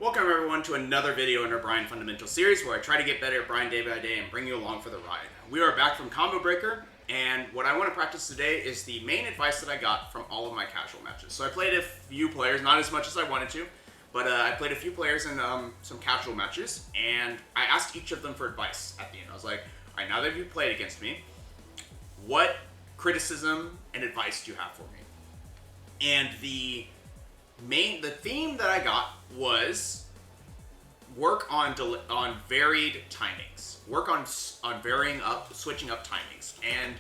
Welcome everyone to another video in our Bryan Fundamental series where I try to get better at Bryan day by day and bring you along for the ride. We are back from Combo Breaker, and what I want to practice today is the main advice that I got from all of my casual matches. So I played a few players, not as much as I wanted to, but I played a few players in some casual matches, and I asked each of them for advice at the end. I was like, alright, now that you've played against me, what criticism and advice do you have for me? And the theme that I got was work on varied timings. Work on switching up timings. And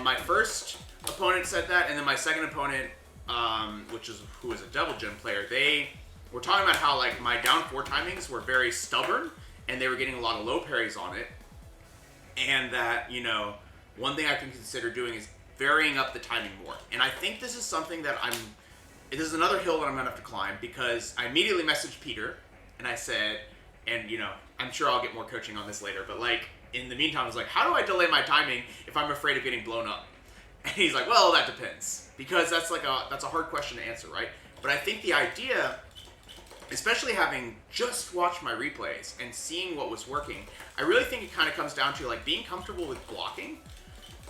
my first opponent said that, and then my second opponent, who is a Devil Gem player, they were talking about how like my down 4 timings were very stubborn, and they were getting a lot of low parries on it, and that, you know, one thing I can consider doing is varying up the timing more. And I think this is something that this is another hill that I'm gonna have to climb, because I immediately messaged Peter and I said, and you know, I'm sure I'll get more coaching on this later, but like in the meantime I was like, how do I delay my timing if I'm afraid of getting blown up? And he's like, well, that depends, because that's a hard question to answer, right? But I think the idea, especially having just watched my replays and seeing what was working, I really think it kind of comes down to like being comfortable with blocking.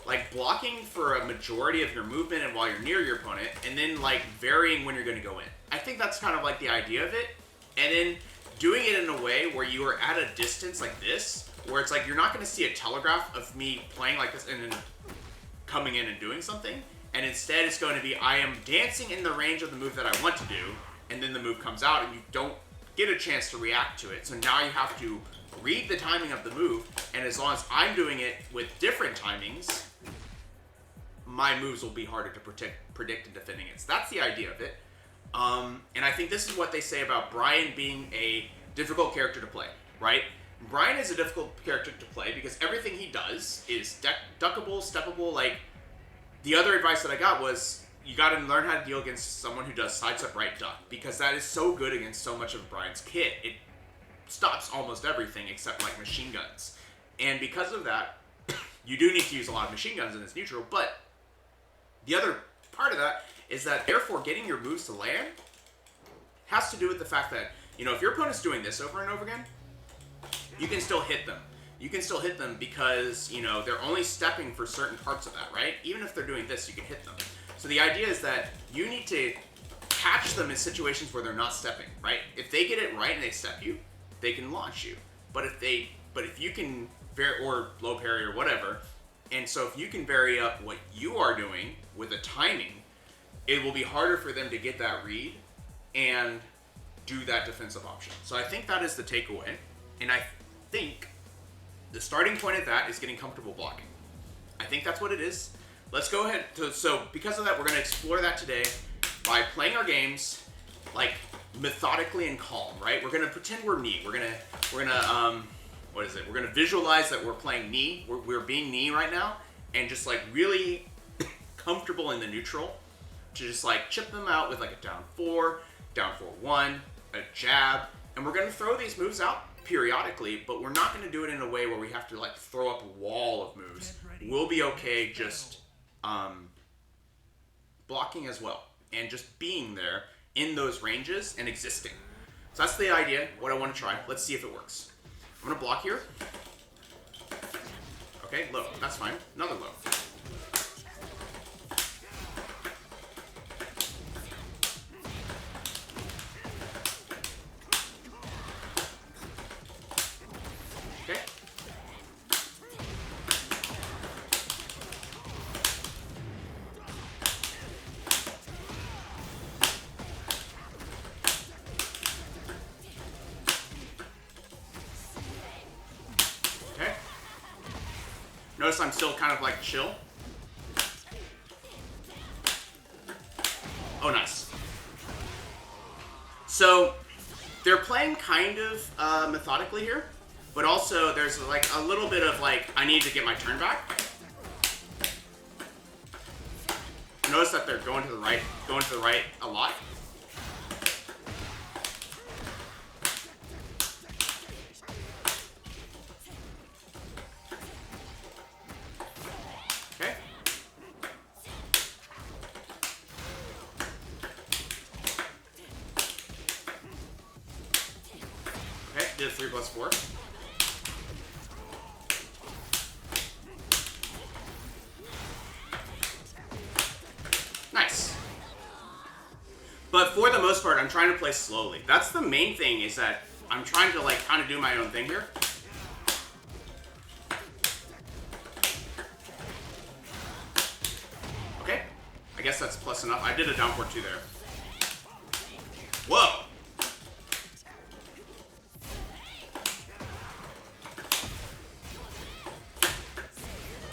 Like blocking for a majority of your movement and while you're near your opponent, and then like varying when you're going to go in. I think that's kind of like the idea of it. And then doing it in a way where you are at a distance like this, where it's like you're not going to see a telegraph of me playing like this and then coming in and doing something. And instead it's going to be, I am dancing in the range of the move that I want to do, and then the move comes out and you don't get a chance to react to it. So now you have to read the timing of the move, and as long as I'm doing it with different timings, my moves will be harder to predict and defend against. That's the idea of it. And I think this is what they say about Bryan being a difficult character to play, right? Bryan is a difficult character to play because everything he does is duckable, steppable. Like, the other advice that I got was, you got to learn how to deal against someone who does sidestep right duck, because that is so good against so much of Bryan's kit. It stops almost everything except like machine guns. And because of that, you do need to use a lot of machine guns in this neutral, but the other part of that is that, therefore, getting your moves to land has to do with the fact that, you know, if your opponent's doing this over and over again, you can still hit them. You can still hit them because, you know, they're only stepping for certain parts of that, right? Even if they're doing this, you can hit them. So the idea is that you need to catch them in situations where they're not stepping, right? If they get it right and they step you, they can launch you. But if you can or low parry or whatever, and so if you can vary up what you are doing with a timing, it will be harder for them to get that read and do that defensive option. So I think that is the takeaway, and I think the starting point of that is getting comfortable blocking. I think that's what it is. Let's go ahead. So because of that, we're going to explore that today by playing our games like methodically and calm, right? We're going to pretend we're knee. We're gonna what is it? We're gonna visualize that we're playing knee. We're being knee right now, and just like really comfortable in the neutral to just like chip them out with like a down 4, down 4-1, a jab, and we're gonna throw these moves out periodically, but we're not gonna do it in a way where we have to like throw up a wall of moves. We'll be okay just blocking as well, and just being there in those ranges and existing. So that's the idea, what I want to try. Let's see if it works. I'm going to block here. Okay, low. That's fine. Another low. Okay. Notice I'm still kind of like chill. Oh, nice. So they're playing kind of methodically here, but also there's like a little bit of like, I need to get my turn back. Notice that they're going to the right a lot. did a 3+4. Nice. But for the most part, I'm trying to play slowly. That's the main thing, is that I'm trying to like kind of do my own thing here. Okay, I guess that's plus enough. I did a down forward 2 there. Whoa.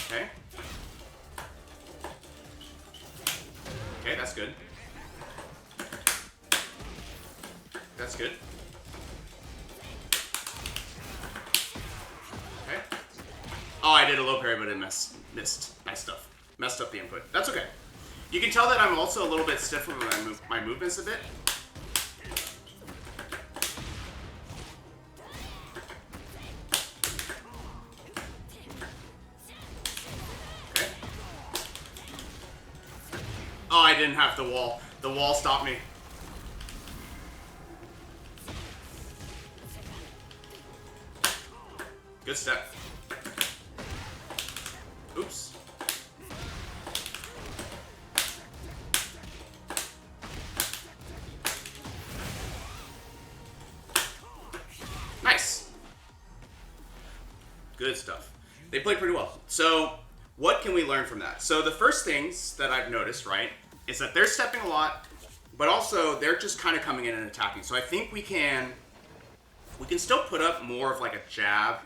Okay. Okay, that's good. That's good. Okay. Oh, I did a low parry, but it missed. Nice stuff. Messed up the input. That's okay. You can tell that I'm also a little bit stiff with my movements a bit. Okay. Oh, I didn't have the wall. The wall stopped me. Good step. Oops. Nice. Good stuff. They played pretty well. So, what can we learn from that? So, the first things that I've noticed, right, is that they're stepping a lot, but also they're just kind of coming in and attacking. So, I think we can still put up more of like a jab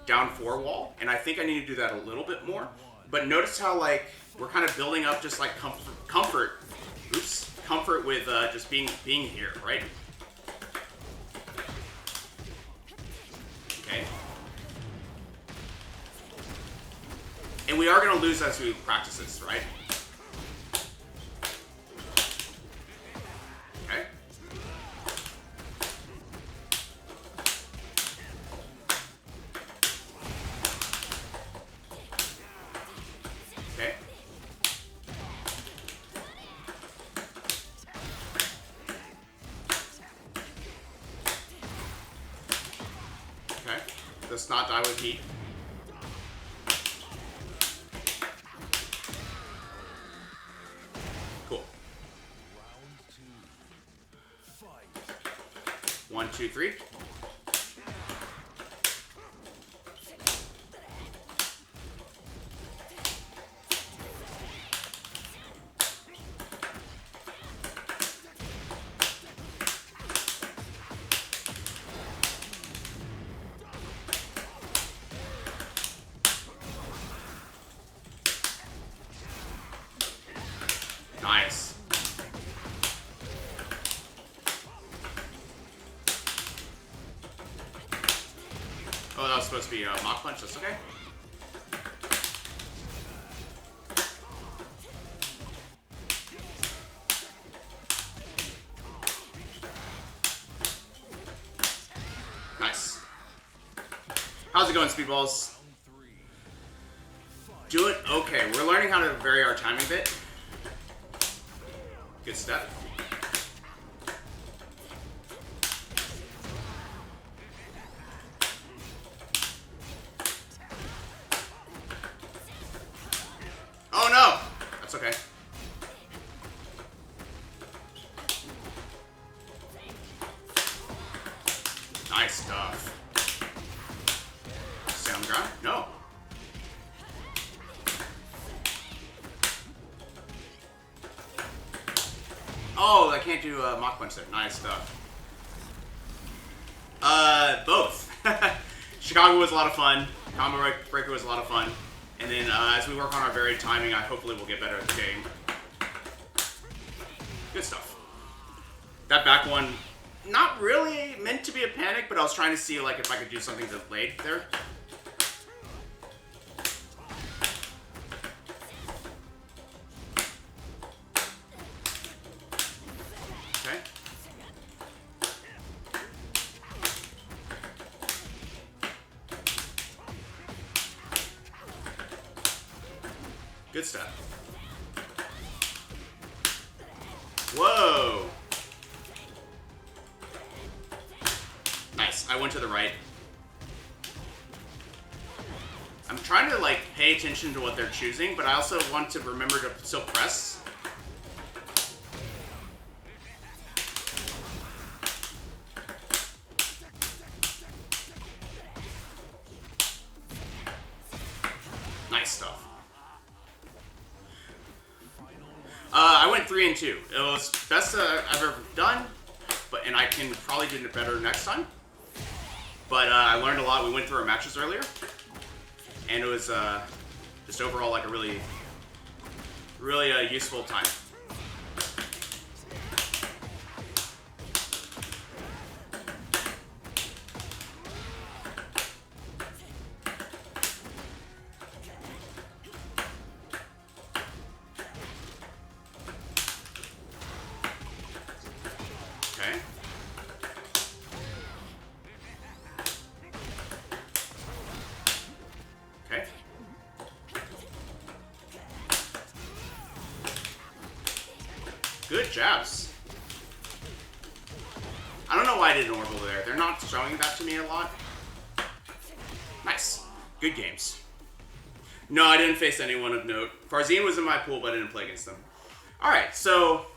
down 4 wall, and I think I need to do that a little bit more. But notice how like we're kind of building up just like comfort with just being here, right? Okay. And we are going to lose as we practice this, right? Okay. Okay. Okay. Let's not die with heat. Cool. 1, 2, 3. Nice. Oh, that was supposed to be a mock punch. That's okay. Nice. How's it going, Speedballs? Do it. Okay, we're learning how to vary our timing a bit. Good step. Oh no! That's okay. Nice stuff. Sound ground? No. Oh, I can't do a mock punch there. Nice stuff. Both. Chicago was a lot of fun. Combo Breaker was a lot of fun. And then as we work on our varied timing, hopefully we'll get better at the game. Good stuff. That back one, not really meant to be a panic, but I was trying to see like if I could do something delayed there. Okay. Good stuff. Whoa. Nice. Nice. I went to the right. I'm trying to, like, pay attention to what they're choosing, but I also want to remember to still press. Nice stuff. I went 3 and 2. It was best I've ever done, and I can probably do it better next time. But I learned a lot. We went through our matches earlier, and it was just overall like a really useful time. Good jabs. I don't know why I did an orbital there. They're not showing that to me a lot. Nice. Good games. No, I didn't face anyone of note. Farzine was in my pool, but I didn't play against them. Alright, so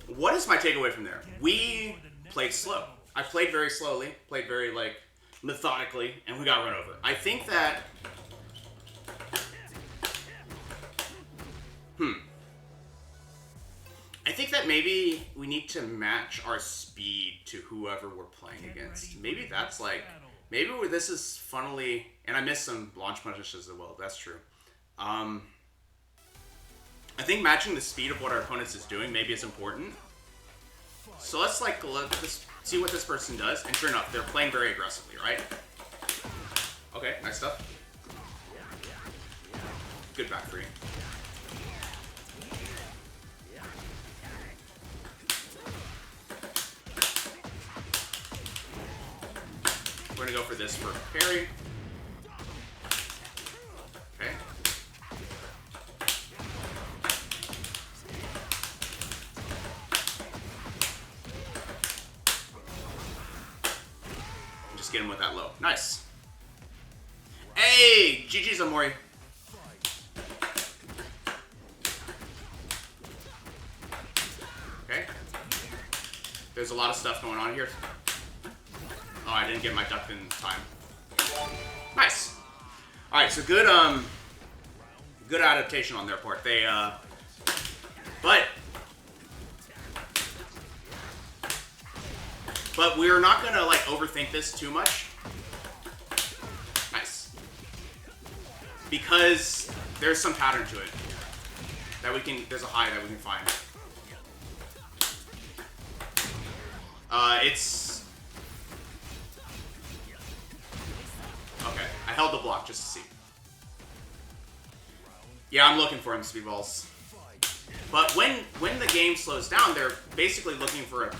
what is my takeaway from there? We played slow. I played very slowly, played very, like, methodically, and we got run over. I think that... I think that maybe we need to match our speed to whoever we're playing against. Maybe that's like... Maybe this is funnily... And I missed some launch punishes as well, that's true. I think matching the speed of what our opponents is doing maybe is important. So let's like see what this person does. And sure enough, they're playing very aggressively, right? Okay, nice stuff. Good back three. We're gonna go for this for parry. Okay. Just get him with that low. Nice. Hey! GG's Amori. Okay. There's a lot of stuff going on here. Oh, I didn't get my duck in time. Nice. All right, so good, good adaptation on their part. They, but we're not gonna like overthink this too much. Nice. Because there's some pattern to it that we can. There's a high that we can find. It's. Okay, I held the block just to see. Yeah, I'm looking for him, Speedballs. But when the game slows down, they're basically looking for a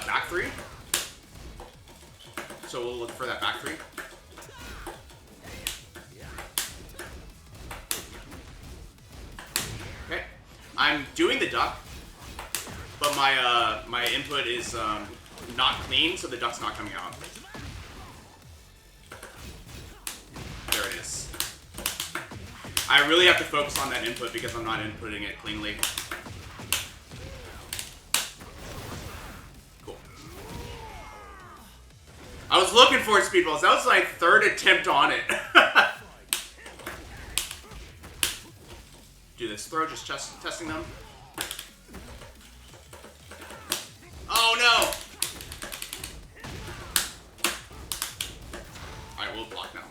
back three. So we'll look for that back three. Okay, I'm doing the duck, but my input is not clean, so the duck's not coming out. There it is. I really have to focus on that input because I'm not inputting it cleanly. Cool. I was looking for it, Speedballs. That was my third attempt on it. Do this throw, just testing them. Oh no! Alright, we'll block now.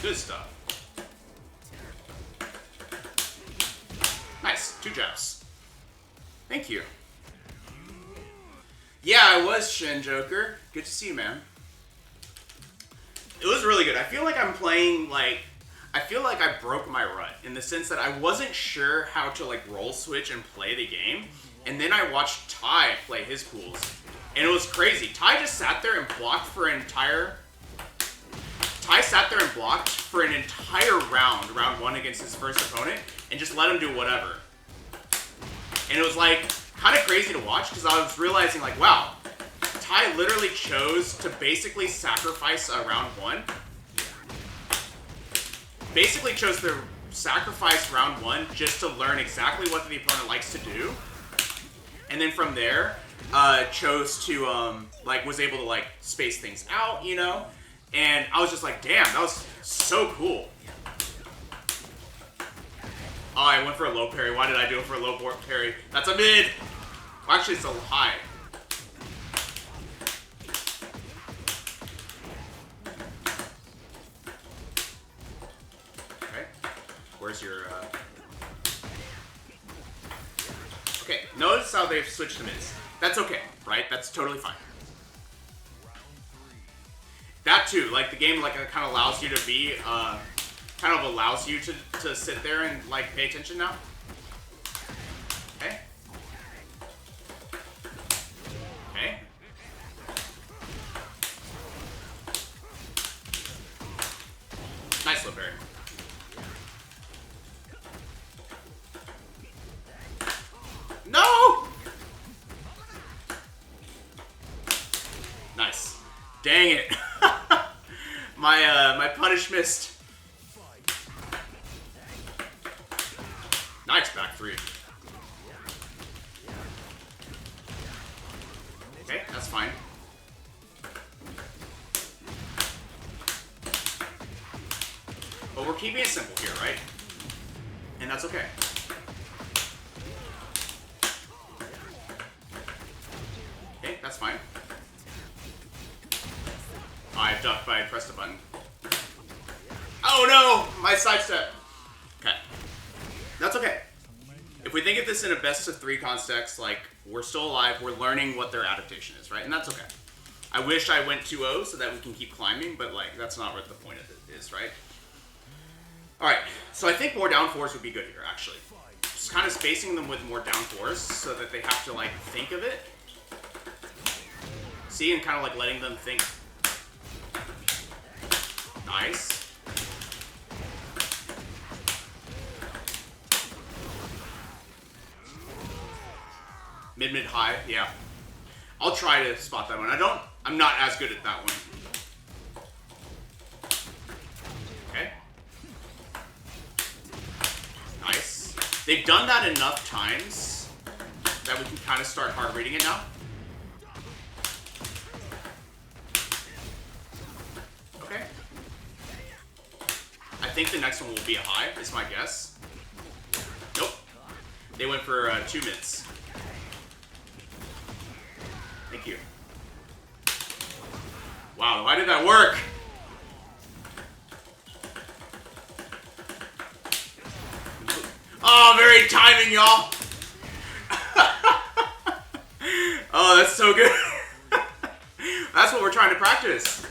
Good stuff. Nice. 2 jabs. Thank you. Yeah, I was Shin Joker. Good to see you, man. It was really good. I feel like I'm playing, like... I feel like I broke my rut in the sense that I wasn't sure how to, like, roll switch and play the game. And then I watched Ty play his pools. And it was crazy. Ty just sat there and blocked for an entire... Ty sat there and blocked for an entire round 1 against his first opponent, and just let him do whatever. And it was like kind of crazy to watch because I was realizing like, wow, Ty literally chose to basically sacrifice round 1. Basically chose to sacrifice round 1 just to learn exactly what the opponent likes to do. And then from there, chose to, like, was able to, like, space things out, you know? And I was just like, damn, that was so cool. Oh, I went for a low parry. Why did I do it for a low parry? That's a mid! Well, actually, it's a high. Okay. Where's your, Okay, notice how they've switched to mids. That's okay, right? That's totally fine. That too, like the game like kind of allows you to be, kind of allows you to sit there and like pay attention now. Okay. Okay. Nice low parry. No! Nice. Dang it. My punish missed. Nice back 3. Okay, that's fine. But we're keeping it simple here, right? And that's okay. Okay, that's fine. I ducked, but I pressed a button. Oh no! My sidestep! Okay. That's okay. If we think of this in a best of 3 context, like, we're still alive, we're learning what their adaptation is, right? And that's okay. I wish I went 2-0 so that we can keep climbing, but, like, that's not what the point of it is, right? Alright, so I think more down 4s would be good here, actually. Just kind of spacing them with more down 4s so that they have to, like, think of it. See, and kind of, like, letting them think. Nice. Mid, high, yeah. I'll try to spot that one. I'm not as good at that one. Okay. Nice. They've done that enough times that we can kind of start hard reading it now. Okay. I think the next one will be a high, is my guess. Nope. They went for 2 mids. Thank you. Wow, why did that work? Oh, very timing, y'all. Oh, that's so good. That's what we're trying to practice.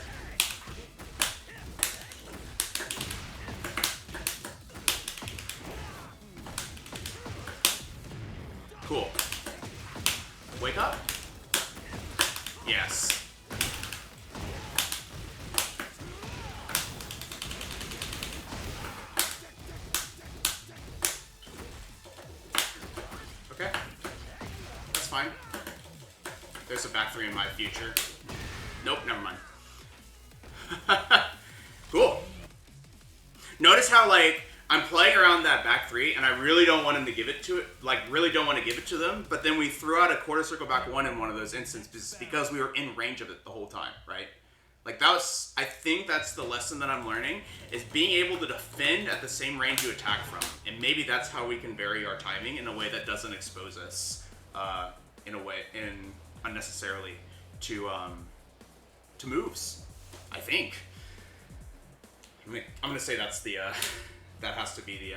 Cool. Wake up. Yes. Okay. That's fine. There's a back 3 in my future. Nope, never mind. Cool. Notice how, like, I'm playing around that back 3, and I really don't want him to give it to it. Like, really don't want to give it to them. But then we threw out a quarter circle back 1 in one of those instances because we were in range of it the whole time, right? Like, that was, I think that's the lesson that I'm learning, is being able to defend at the same range you attack from. And maybe that's how we can vary our timing in a way that doesn't expose us, unnecessarily to moves, I think. I'm gonna say that's the, that has to be the,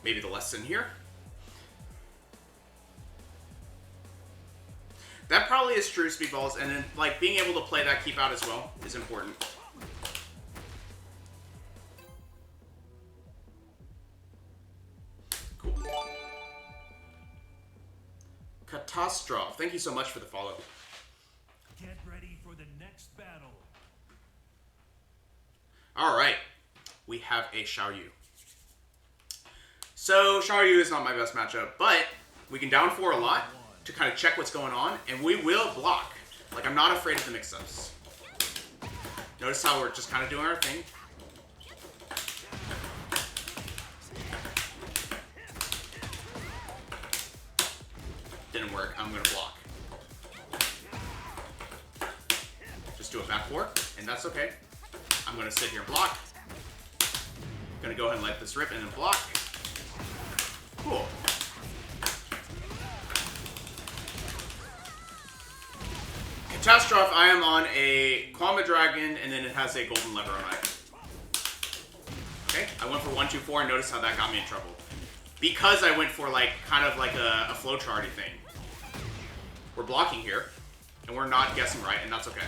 maybe the lesson here. That probably is true, Speedballs, and then, like, being able to play that keep out as well is important. Cool. Catastrophe, thank you so much for the follow. Get ready for the next battle. All right, we have a Xiaoyu. So Xiaoyu is not my best matchup, but we can down 4 a lot to kind of check what's going on, and we will block. Like, I'm not afraid of the mix-ups. Notice how we're just kind of doing our thing. Didn't work. I'm going to block. Just do a back 4, and that's okay. I'm going to sit here and block. Going to go ahead and let this rip and then block. Cool. Catastrophe, I am on a Kwama Dragon, and then it has a golden lever on it. Okay, I went for 1-2-4, and notice how that got me in trouble. Because I went for like kind of like a flowcharty thing. We're blocking here, and we're not guessing right, and that's okay.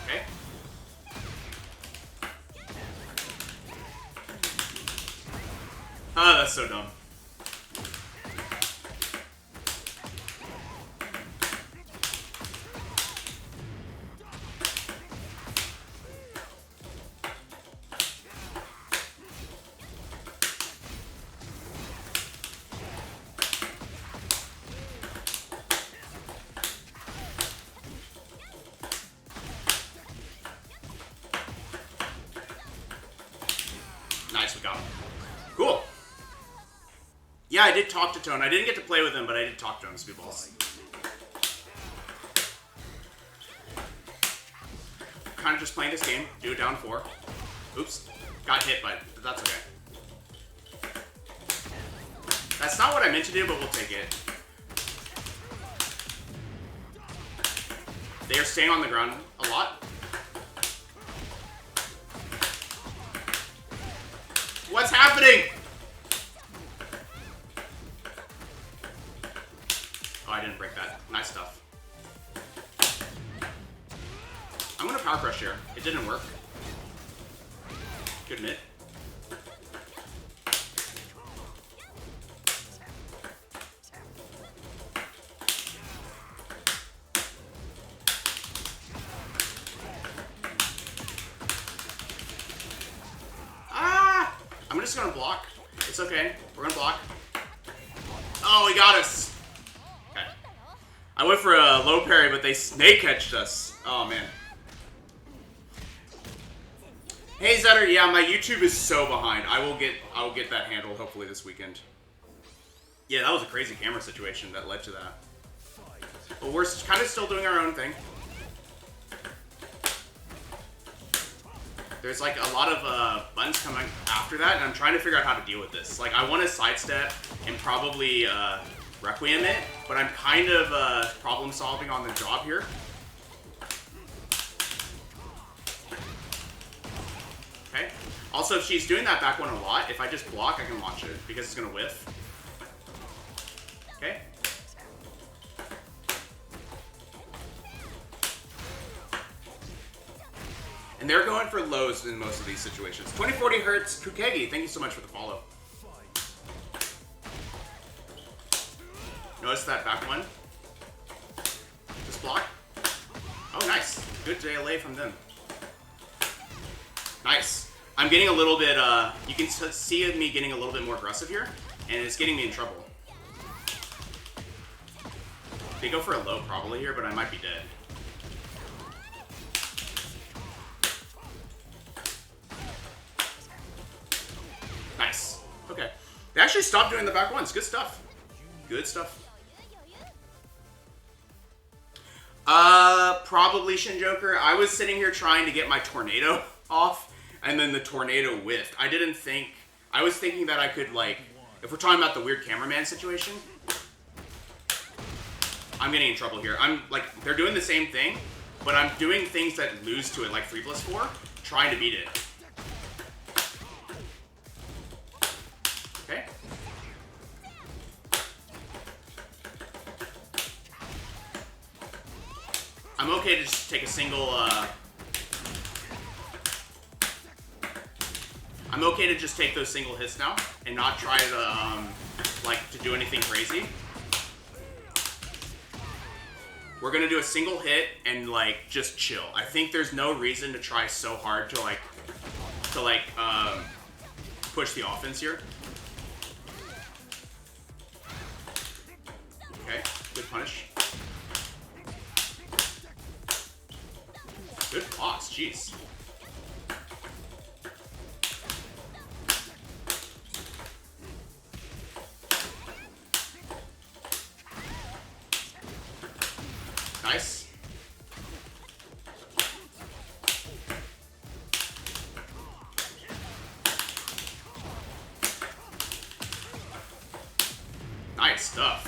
Okay. Ah, that's so dumb. Nice, we got him. Cool. Yeah, I did talk to Tone. I didn't get to play with him, but I did talk to him, Speedballs. Kind of just playing this game. Do it down 4. Oops. Got hit, but that's okay. That's not what I meant to do, but we'll take it. They are staying on the ground a lot. What's happening? Oh, I didn't break that. Nice stuff. I'm gonna power crush here. It didn't work. Good mid. I'm just gonna block. It's okay. We're gonna block. Oh, he got us. Okay. I went for a low parry, but they snake catched us. Oh man. Hey Zetter, yeah, my YouTube is so behind. I will get that handled hopefully this weekend. Yeah, that was a crazy camera situation that led to that. But we're kind of still doing our own thing. There's like a lot of buttons coming after that, and I'm trying to figure out how to deal with this. Like, I want to sidestep and probably Requiem it, but I'm kind of problem solving on the job here. Okay. Also, if she's doing that back one a lot, if I just block, I can launch it because it's gonna whiff. Okay. And they're going for lows in most of these situations. 2040 Hertz, Kukegi, thank you so much for the follow. Notice that back one. Just block. Oh, nice. Good JLA from them. Nice. I'm getting a little bit, you can see me getting a little bit more aggressive here, and it's getting me in trouble. They go for a low probably here, but I might be dead. Nice. Okay. They actually stopped doing the back ones. Good stuff. Good stuff. Probably Shinjoker. I was sitting here trying to get my tornado off, and then the tornado whiffed. I didn't think... I was thinking that I could, like... If we're talking about the weird cameraman situation, I'm getting in trouble here. I'm, like, they're doing the same thing, but I'm doing things that lose to it, like 3+4, trying to beat it. Okay. I'm okay to just take a single, I'm okay to just take those single hits now and not try to, like, to do anything crazy. We're gonna do a single hit and like just chill. I think there's no reason to try so hard to push the offense here. Okay, good punish. Good blocks, jeez. Nice. Nice stuff.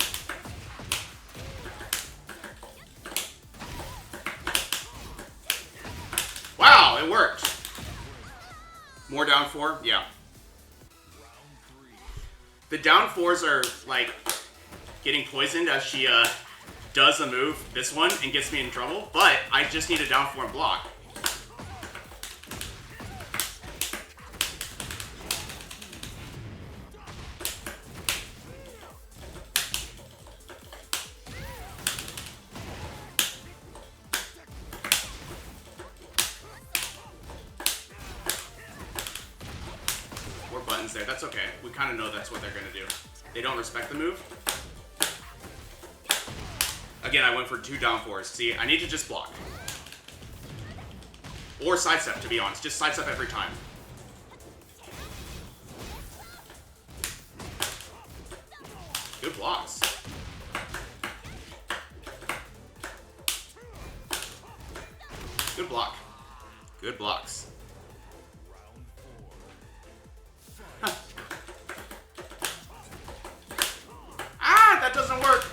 Wow, it worked. More down 4? Yeah. The down 4s are like getting poisoned as she does a move, this one, and gets me in trouble, but I just need a down 4 and block. More buttons there, that's okay. We kind of know that's what they're going to do. They don't respect the move. Again, I went for 2 down 4s. See, I need to just block. Or sidestep, to be honest. Just sidestep every time. Good blocks. Good block. Good blocks. Huh. Ah, that doesn't work.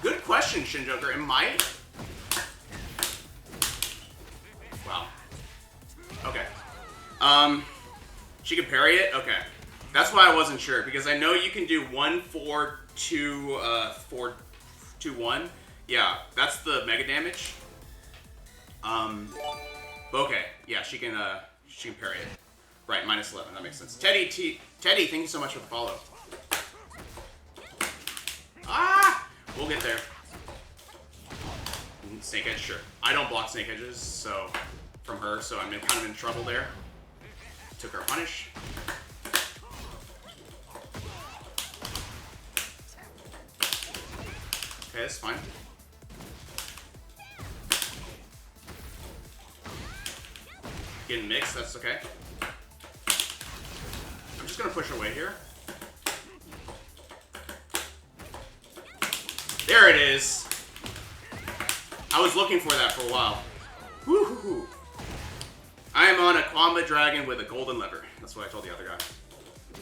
Good question, Shin Joker. It might. Wow. Okay. She can parry it? Okay. That's why I wasn't sure, because I know you can do 1, 4, 2, 4, 2, 1. Yeah, that's the mega damage. Okay. Yeah, she can parry it. Right, -11. That makes sense. Teddy, thank you so much for the follow. Ah! We'll get there. Snake Edge, sure. I don't block Snake Edges, so from her, so I'm kind of in trouble there. Took her punish. Okay, that's fine. Getting mixed, that's okay. I'm just gonna push away here. There it is. I was looking for that for a while. Woo-hoo-hoo. I am on a Kwamba Dragon with a golden lever. That's what I told the other guy.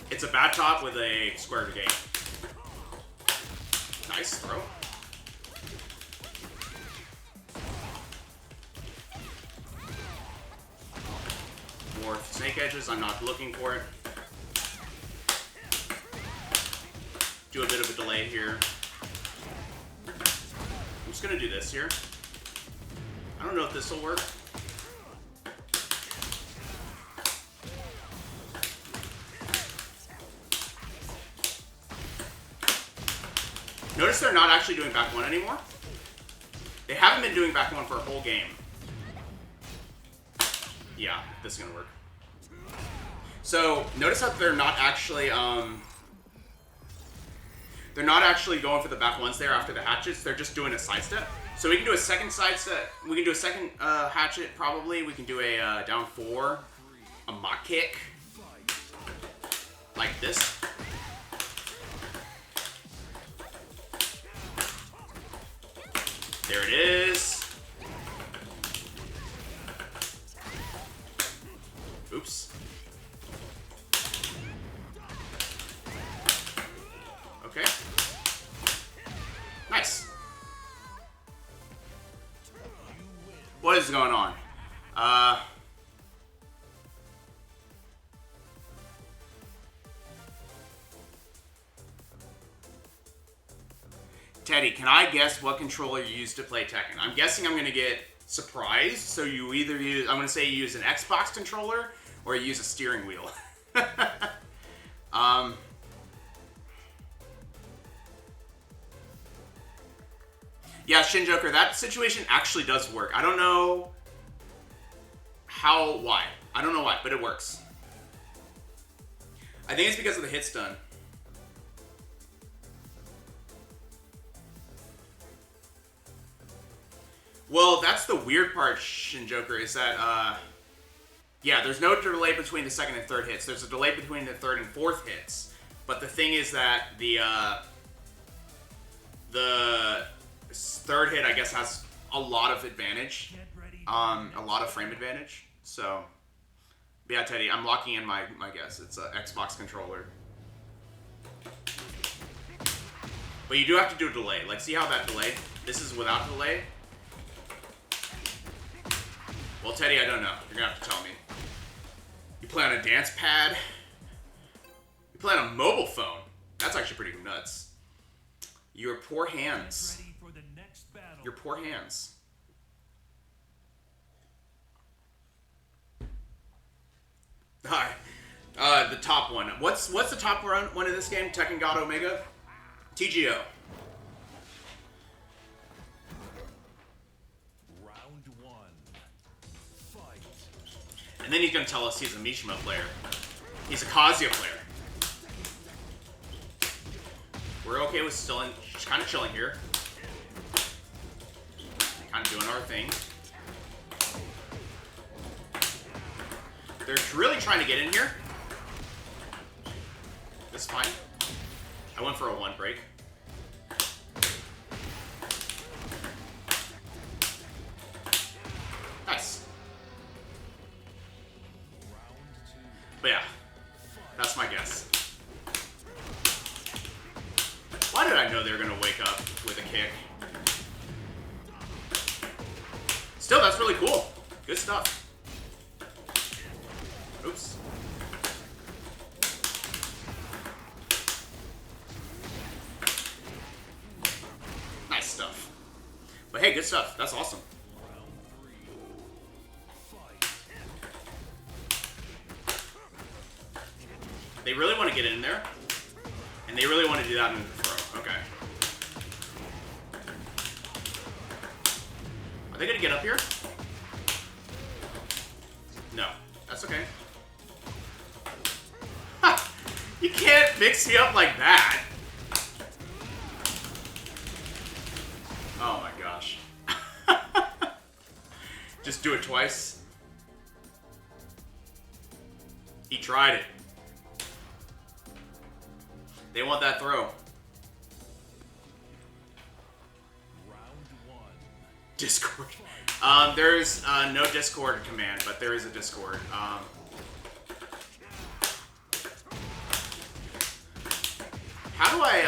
It's a bat top with a square gate. Nice throw. More snake edges. I'm not looking for it. Do a bit of a delay here. I'm just gonna do this here. I don't know if this will work. Notice they're not actually doing back 1 anymore. They haven't been doing back 1 for a whole game. Yeah, this is gonna work. So notice that they're not actually going for the back 1s there after the hatchets. They're just doing a sidestep. So we can do a second sidestep. We can do a second hatchet probably. We can do a down 4, a mock kick, like this. There it is. Oops. Okay. Nice. What is going on? Teddy, can I guess what controller you use to play Tekken? I'm guessing I'm gonna get surprised. So you either use, I'm gonna say you use an Xbox controller or you use a steering wheel. Yeah, Shinjoker, that situation actually does work. I don't know why. I don't know why, but it works. I think it's because of the hit stun. Well, that's the weird part, Shinjoker, is that, yeah, there's no delay between the second and third hits. There's a delay between the third and fourth hits. But the thing is that the third hit, I guess, has a lot of advantage. A lot of frame advantage. So, yeah, Teddy, I'm locking in my guess. It's an Xbox controller. But you do have to do a delay. Like, see how that delay? This is without delay. Well, Teddy, I don't know. You're going to have to tell me. You play on a dance pad? You play on a mobile phone? That's actually pretty nuts. Your poor hands. Your poor hands. Hi. The top one. What's the top one in this game? Tekken God Omega? TGO. Round one. Fight. And then he's gonna tell us he's a Mishima player. He's a Kazuya player. We're okay with still just kind of chilling here. Kind of doing our thing. They're really trying to get in here. That's fine. I went for a one break. Nice. But yeah, that's my guess. Why did I know they were going to wake up with a kick? Still, that's really cool. Good stuff. Oops. Nice stuff. But hey, good stuff. That's awesome. They really want to get in there. And they really want to do that in the throw. Okay. Are they going to get up here? No. That's okay. Ha! You can't mix me up like that. Oh my gosh. Just do it twice. He tried it. They want that throw. Round one. Discord. There's no Discord command, but there is a Discord. How do I,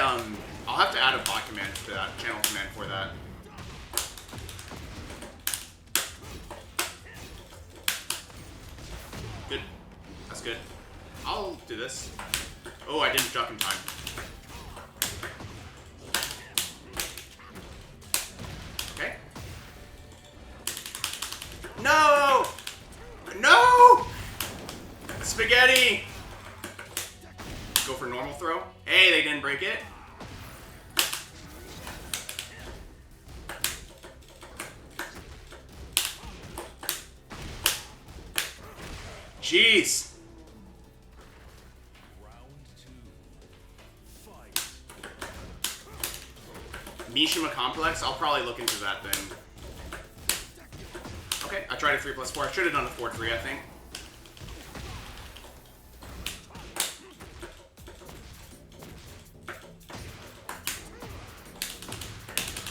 I'll have to add a bot command to that, channel command for that. Good. That's good. I'll do this. Oh, I didn't duck in time. Okay. No! No! Spaghetti! Go for normal throw. Hey, they didn't break it. Jeez. Mishima Complex? I'll probably look into that then. Okay, I tried a 3+4. I should have done a 4-3, I think.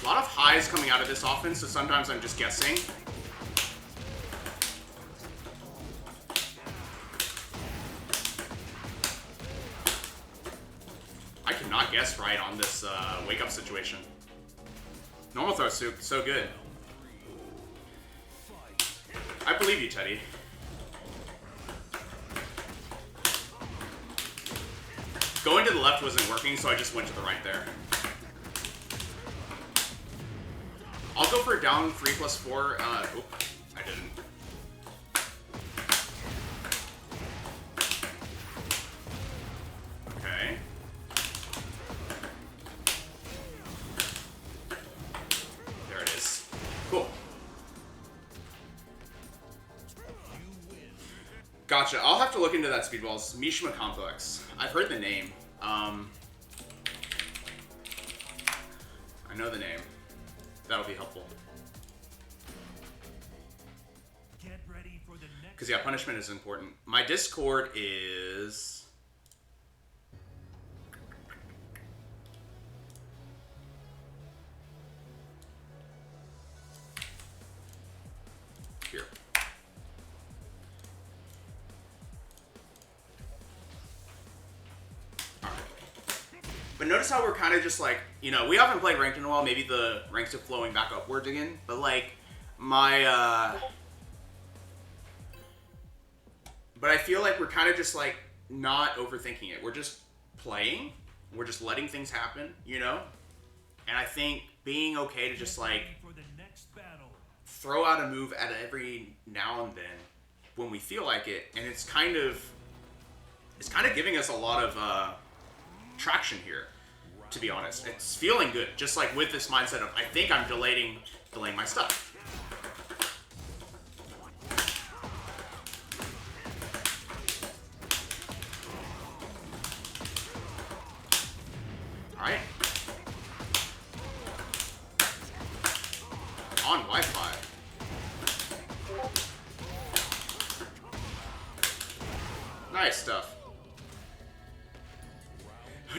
A lot of highs coming out of this offense, so sometimes I'm just guessing. I cannot guess right on this wake-up situation. Normal throw is so good. I believe you, Teddy. Going to the left wasn't working, so I just went to the right there. I'll go for down 3+4. Oop, I didn't. Okay. There it is. Cool. Gotcha. I'll have to look into that Speedballs. Mishima Complex. I've heard the name. I know the name. That'll be helpful. Get ready for the next. Because, yeah, punishment is important. My Discord is... here. Alright. But notice how we're kind of just like, you know, we haven't played ranked in a while. Maybe the ranks are flowing back upwards again. But, like, my, but I feel like we're kind of just, like, not overthinking it. We're just playing. We're just letting things happen, you know? And I think being okay to just, like, For the next battle. throw out a move at every now and then when we feel like it. And it's kind of giving us a lot of traction here, to be honest. It's feeling good, just like with this mindset of, I think I'm delaying my stuff. Alright. On Wi-Fi. Nice stuff.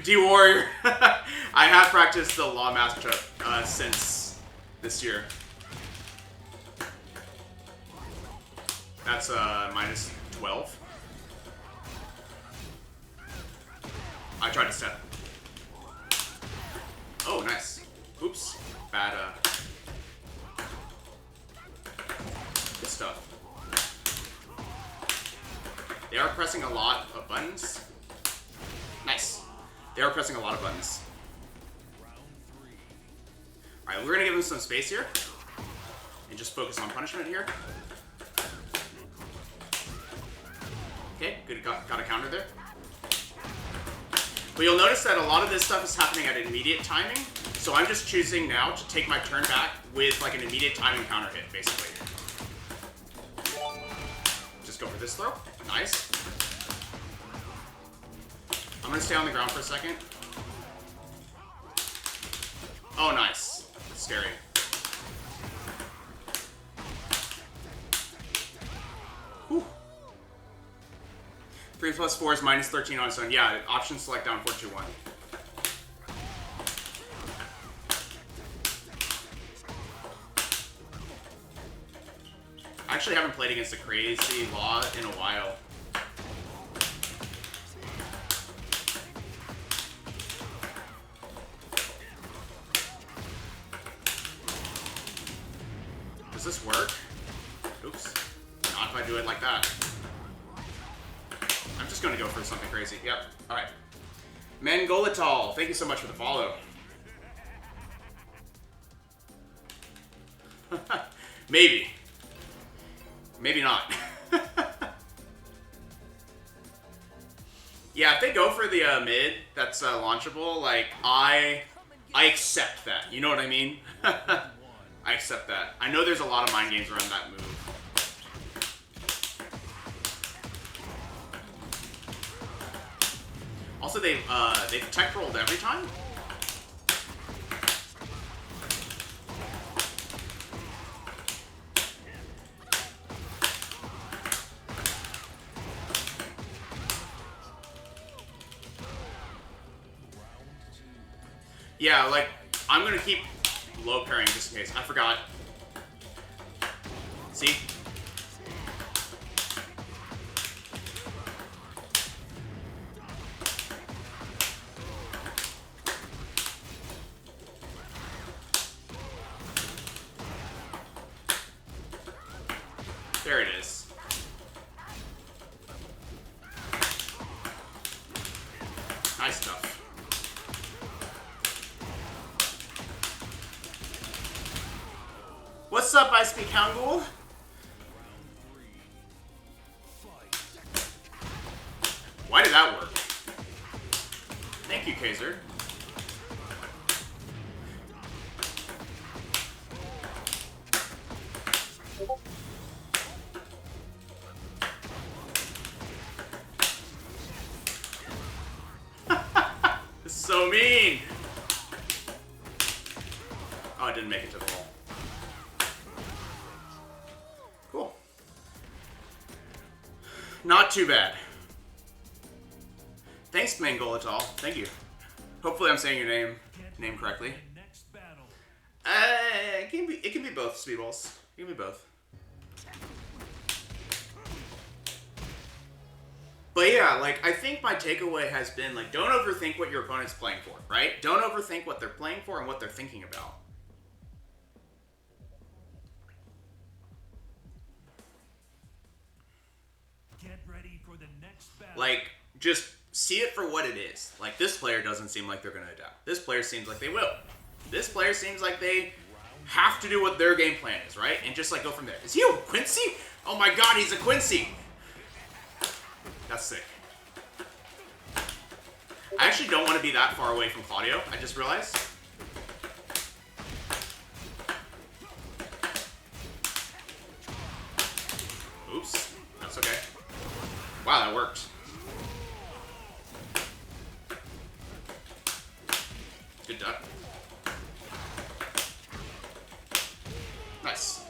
D-Warrior. I have practiced the Law matchup since this year. That's minus 12. I tried to set. Oh, nice. Oops. Bad, good stuff. They are pressing a lot of buttons. Nice. They are pressing a lot of buttons. Alright, we're gonna give them some space here. And just focus on punishment here. Okay, good, got a counter there. But you'll notice that a lot of this stuff is happening at immediate timing. So I'm just choosing now to take my turn back with like an immediate timing counter hit, basically. Just go for this throw. Nice. I'm gonna stay on the ground for a second. Oh, nice. Scary. Whew. 3+4 is minus 13 on its own. Yeah, option select down 4-2-1. I actually haven't played against a crazy Law in a while. Does this work? Oops. Not if I do it like that. I'm just gonna go for something crazy. Yep. Alright. Mangolital, thank you so much for the follow. Maybe. Maybe not. Yeah, if they go for the mid that's launchable, like, I accept that. You know what I mean? I accept that. I know there's a lot of mind games around that move. Also, they've tech rolled every time. Yeah, like, I'm gonna keep low parrying just in case. I forgot. See? There it is. Nice stuff. What's up, I Speak Houndghoul? Why did that work? Thank you, Kaiser. This is so mean. Oh, I didn't make it to the wall. Cool. Not too bad. Thanks, Mangolatal. Thank you. Hopefully I'm saying your name correctly. It can be both, Speedballs. It can be both. But yeah, like, I think my takeaway has been, like, don't overthink what your opponent's playing for, right? Don't overthink what they're playing for and what they're thinking about. Get ready for the next battle. Like, just see it for what it is. Like, this player doesn't seem like they're going to adapt. This player seems like they will. This player seems like they have to do what their game plan is, right? And just, like, go from there. Is he a Quincy? Oh my god, he's a Quincy! That's sick. I actually don't want to be that far away from Claudio, I just realized. Oops, that's okay. Wow, that worked. Good duck. Nice.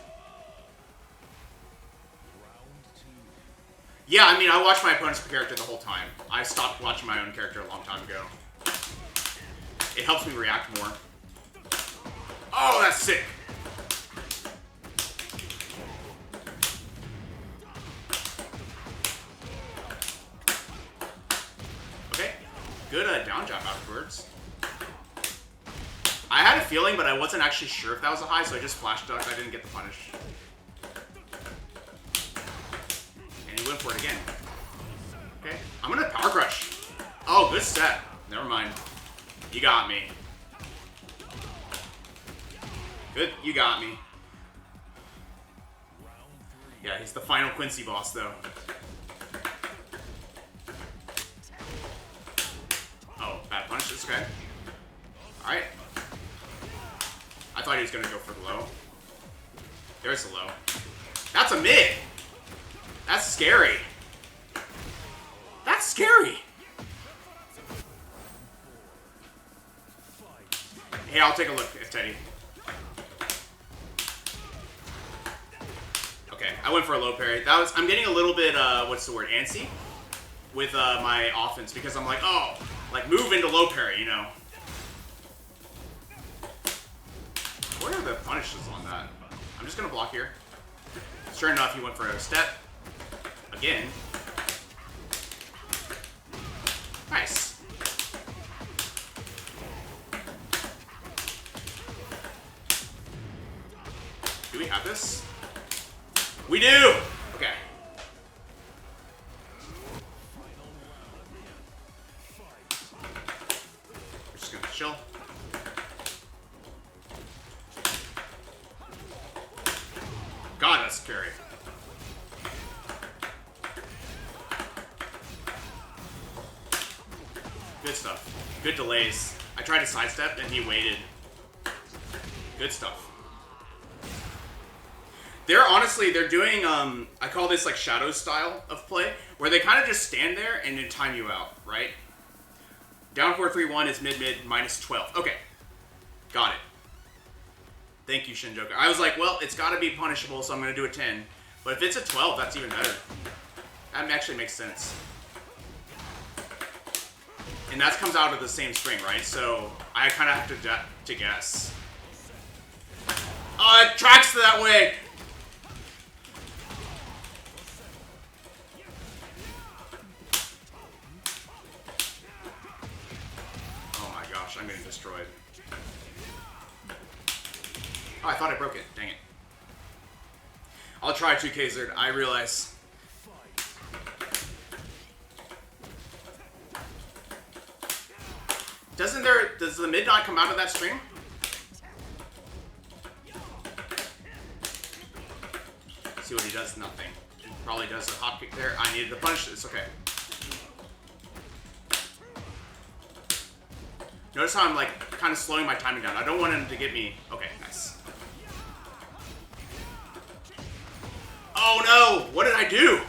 Yeah, I mean, I watched my opponent's character the whole time. I stopped watching my own character a long time ago. It helps me react more. Oh, that's sick! Okay, good down jump afterwards. I had a feeling, but I wasn't actually sure if that was a high, so I just flash ducked. I didn't get the punish. And he went for it again. Okay, I'm gonna power crush. Oh, good set. Never mind. You got me. Good, you got me. Yeah, he's the final Quincy boss, though. Oh, bad punish. It's okay. Alright. I thought he was gonna go for the low. There's the low. That's a mid! That's scary. That's scary! Hey, I'll take a look, Teddy. Okay, I went for a low parry. I'm getting a little bit, what's the word, antsy? With my offense, because I'm like, oh, like, move into low parry, you know? What are the punishes on that? I'm just gonna block here. Sure enough, he went for a step. Again. Nice. Do we have this? We do! Okay. We're just gonna chill. God, that's scary. Good stuff. Good delays. I tried to sidestep and he waited. Good stuff. They're doing, I call this like shadow style of play, where they kind of just stand there and then time you out, right? Down 4-3-1 is mid-mid, minus 12. Okay. Got it. Thank you, Shin Joker. I was like, well, it's got to be punishable, so I'm going to do a 10. But if it's a 12, that's even better. That actually makes sense. And that comes out of the same string, right? So I kind of have to guess. Oh, it tracks that way! Oh my gosh, I'm getting destroyed. Oh, I thought I broke it. Dang it. I'll try 2K Zerd. I realize. Does the mid not come out of that string? see what he does. Nothing. He probably does a hop kick there. I needed to punish this. Okay. Notice how I'm like kind of slowing my timing down. I don't want him to get me. Okay, nice. Oh no! What did I do?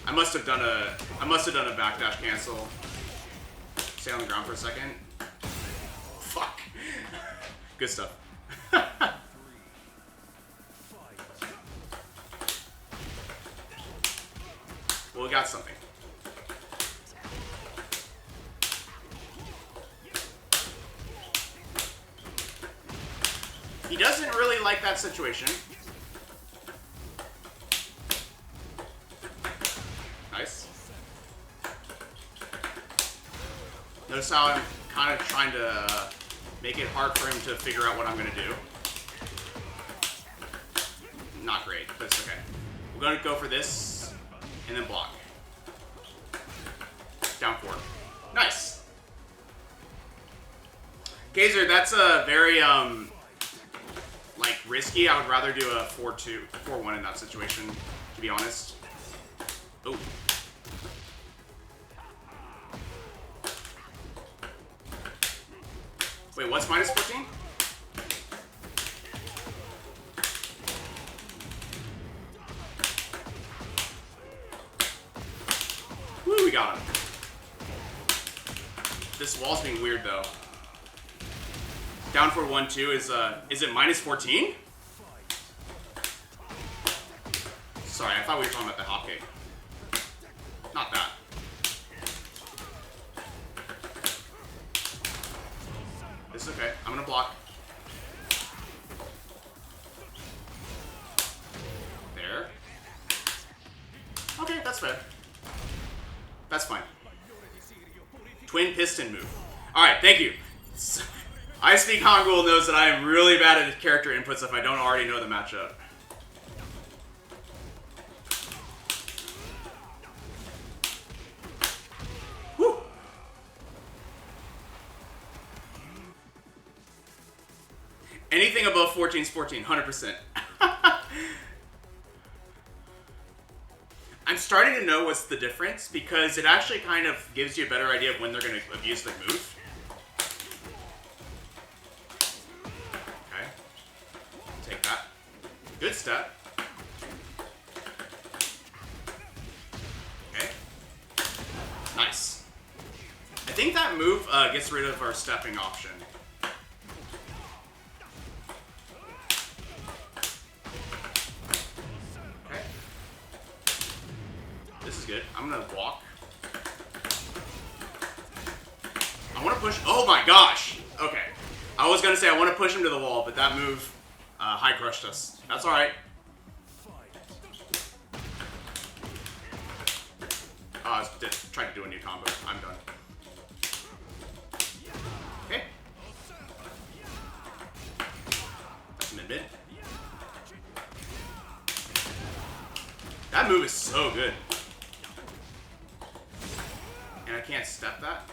I must have done a backdash cancel. Stay on the ground for a second. Fuck. Good stuff. Well, we got something. He doesn't really like that situation. Nice. Notice how I'm kind of trying to make it hard for him to figure out what I'm going to do. Not great, but it's okay. We're going to go for this and then block. Down 4. Nice. Gazer, that's a very like risky. I would rather do a 4-2, 4-1 in that situation, to be honest. Oh. Wait, what's minus 14? Woo, we got him. This wall's being weird though. Down for 1-2 is it minus 14? Sorry, I thought we were talking about the hop kick. Not that. This is okay. I'm gonna block. There. Okay, that's fair. That's fine. Twin piston move. Alright, thank you. I Speak Hangul knows that I am really bad at character inputs if I don't already know the matchup. Whew. Anything above 14 is 14, 100%. I'm starting to know what's the difference because it actually kind of gives you a better idea of when they're going to abuse the move. Good step. Okay. Nice. I think that move gets rid of our stepping option. Okay. This is good. I'm gonna walk. I want to push. Oh my gosh. Okay. I was gonna say I want to push him to the wall, but that move high crushed us. That's alright. Oh, I was trying to do a new combo. I'm done. Okay. That's mid-mid. That move is so good. And I can't step that.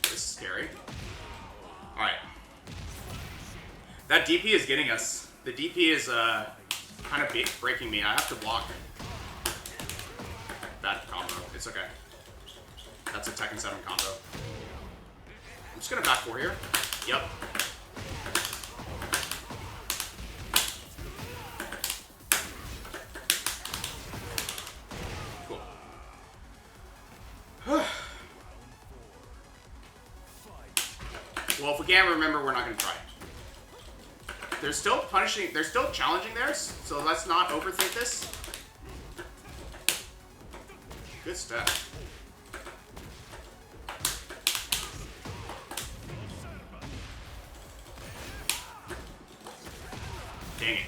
This is scary. Alright. That DP is getting us. The DP is kind of breaking me. I have to block. Bad combo. It's okay. That's a Tekken 7 combo. I'm just gonna back 4 here. Yep. Cool. Well, if we can't remember, we're not gonna try. They're still punishing, they're still challenging theirs, so let's not overthink this. Good step. Dang it.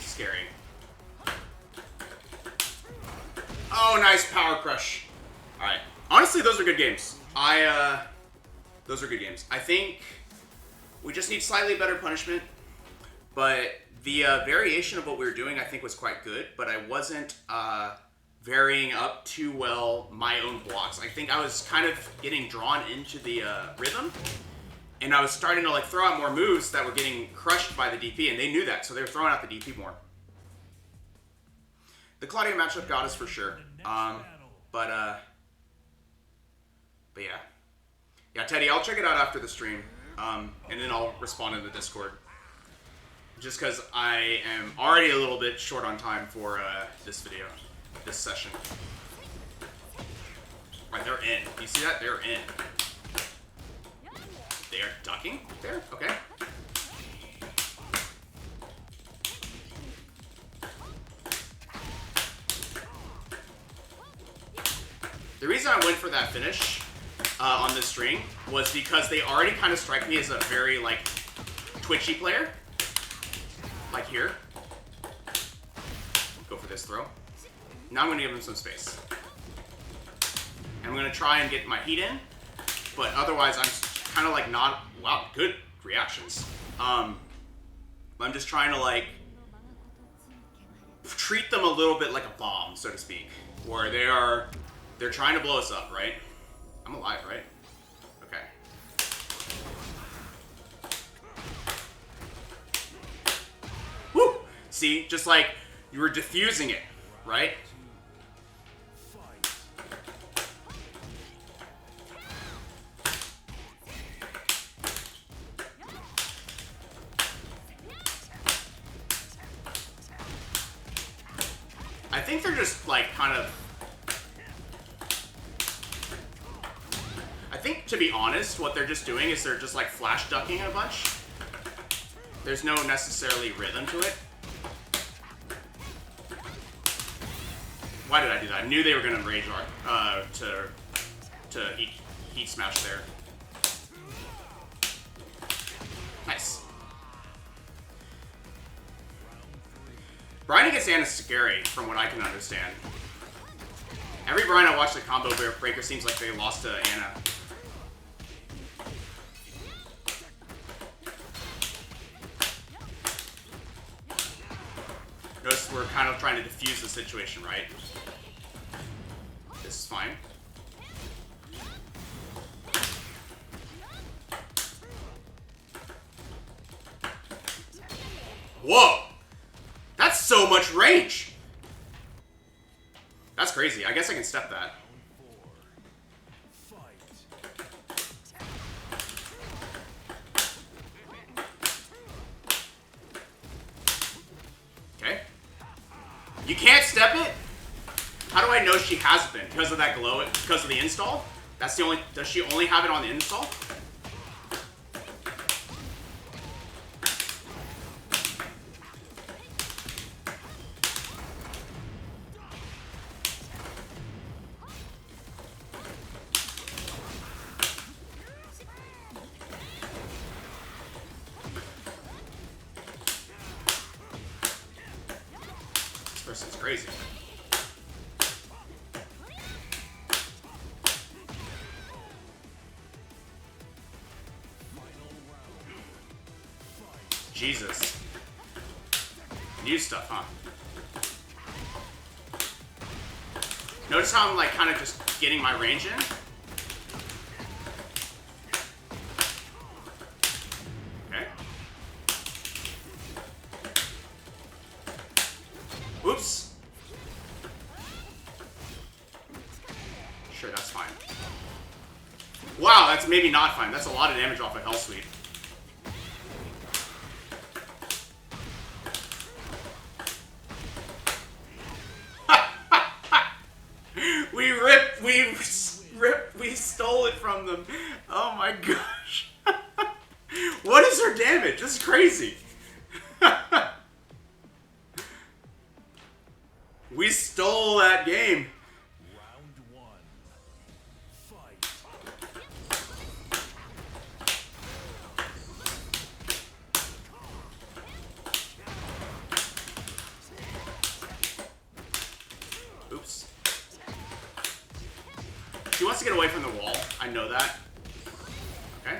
Scary. Oh, nice power crush. Alright. Honestly, those are good games. Those are good games. I think we just need slightly better punishment, but the variation of what we were doing I think was quite good, but I wasn't varying up too well my own blocks. I think I was kind of getting drawn into the rhythm, and I was starting to like throw out more moves that were getting crushed by the DP, and they knew that, so they were throwing out the DP more. The Claudio matchup got us for sure. But yeah. Yeah, Teddy, I'll check it out after the stream. And then I'll respond in the Discord. Just because I am already a little bit short on time for this video, this session. Right, they're in. You see that? They're in. They are ducking there? Okay. The reason I went for that finish on this stream was because they already kind of strike me as a very, like, twitchy player. Like here. Go for this throw. Now I'm going to give him some space. And I'm going to try and get my heat in. But otherwise, I'm kind of like not... Wow, good reactions. I'm just trying to, like, treat them a little bit like a bomb, so to speak. Where they're trying to blow us up, right? I'm alive, right? Okay. Woo! See, just like you were diffusing it, right? I think they're just like kind of... I think, to be honest, what they're just doing is they're just like flash ducking a bunch. There's no necessarily rhythm to it. Why did I do that? I knew they were gonna rage art to heat smash there. Nice. Bryan against Anna is scary, from what I can understand. Every Bryan I watch the combo breaker seems like they lost to Anna. Notice we're kind of trying to defuse the situation, right? This is fine. Whoa! That's so much range! That's crazy. I guess I can step that. Okay. You can't step it? How do I know she has been? Because of that glow? Because of the install? That's the only... Does she only have it on the install? This person's crazy. Jesus. New stuff, huh? Notice how I'm like kind of just getting my range in? Okay. Oops. Sure, that's fine. Wow, that's maybe not fine. That's a lot of damage off of Hell Sweep. We stole it from them. Oh my gosh. What is her damage? This is crazy. We stole that game. Round one. Fight. Oops. She wants to get away from the wall. I know that. Okay.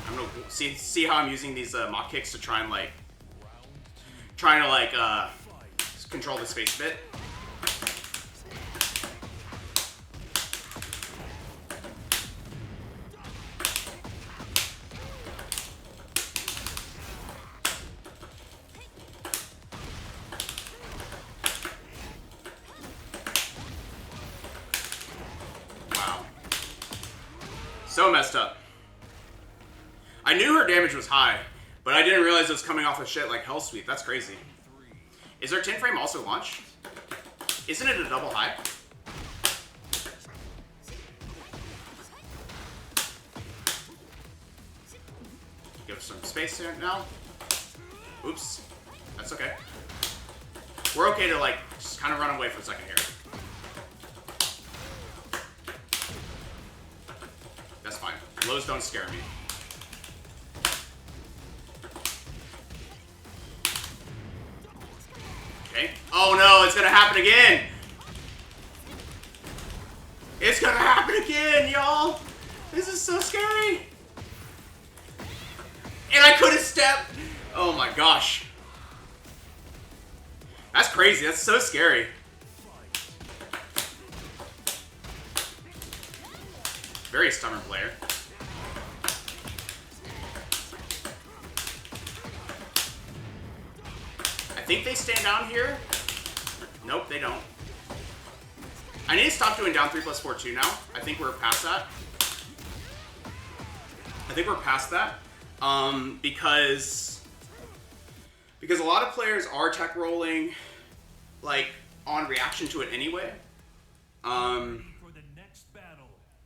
I'm gonna see how I'm using these mock kicks to try and like control the space a bit. so messed up. I knew her damage was high, but I didn't realize it was coming off of shit like Hell Sweep. That's crazy. Is our 10 frame also launch? Isn't it a double high? Give some space here now. Oops. That's okay. We're okay to, like, just kind of run away for a second here. That's fine. Lows don't scare me. Okay. Oh no, it's gonna happen again! It's gonna happen again, y'all! This is so scary! And I could have stepped! Oh my gosh. That's crazy, that's so scary. Very stubborn player. I think they stand down here. Nope, they don't. I need to stop doing down 3+4-2 now. I think we're past that. Because a lot of players are tech rolling, like, on reaction to it anyway.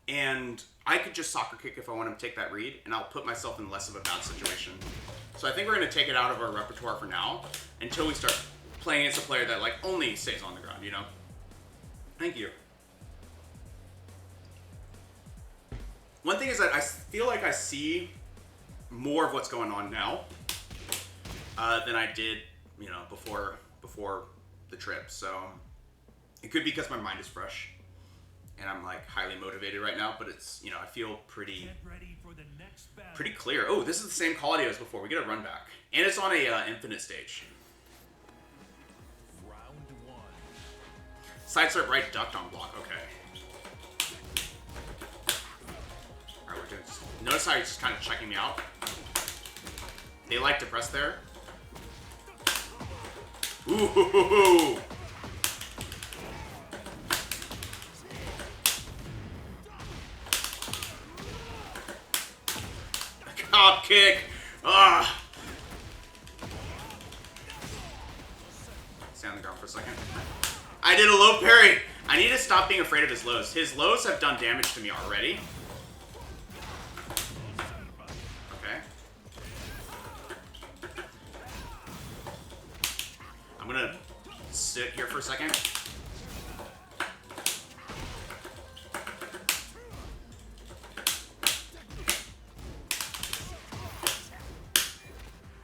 And I could just soccer kick if I want to take that read, and I'll put myself in less of a bad situation. So I think we're going to take it out of our repertoire for now, until we start playing against a player that, like, only stays on the ground, you know? Thank you. One thing is that I feel like I see more of what's going on now than I did, you know, before the trip. So it could be because my mind is fresh and I'm like highly motivated right now. But it's, you know, I feel pretty clear. Oh, this is the same Claudio as before. We get a run back, and it's on a infinite stage. Round one. Side start right, ducked on block. Okay. All right, we're doing. Notice how he's just kind of checking me out. They like to press there. Ooh. Cop kick. Ah. Stay on the ground for a second. I did a low parry. I need to stop being afraid of his lows. His lows have done damage to me already. Okay. I'm gonna sit here for a second.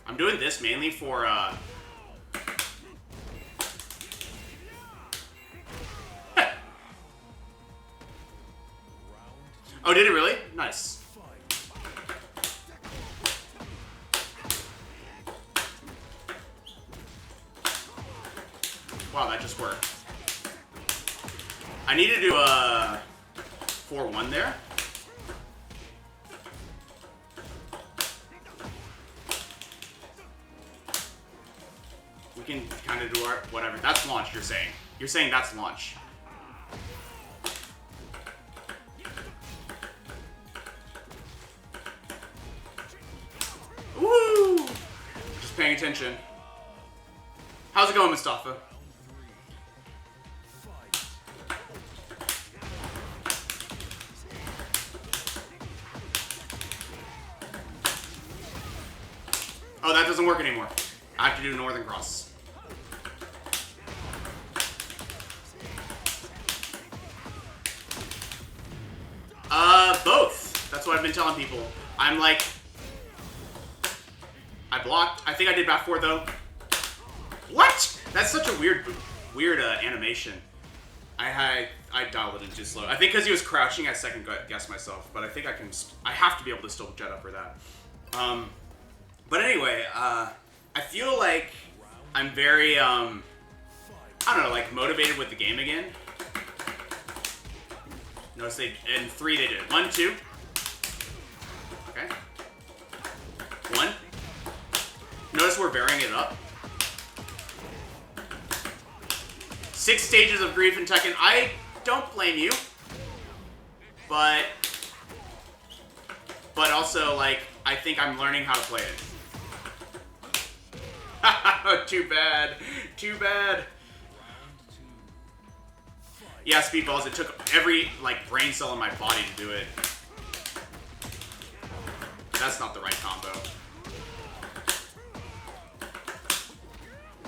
I'm doing this mainly for, Oh, did it really? Nice. Wow, that just worked. I need to do a 4-1 there. We can kind of do our whatever. That's launch, you're saying. You're saying that's launch. Woo! Just paying attention. How's it going, Mustafa? Oh, that doesn't work anymore. I have to do Northern Cross. Both. That's what I've been telling people. I'm like, I blocked. I think I did back 4 though. What? That's such a weird animation. I dialed it in too slow. I think because he was crouching, I second guessed myself. But I think I have to be able to still jet up for that. But anyway, I feel like I'm very, I don't know, like motivated with the game again. Notice in 3 they did it. 1, 2. Okay. 1. Notice we're varying it up. 6 stages of grief in Tekken. I don't blame you, but but also, like, I think I'm learning how to play it. Too bad. Too bad. Yeah, Speedballs, it took every, like, brain cell in my body to do it. That's not the right combo.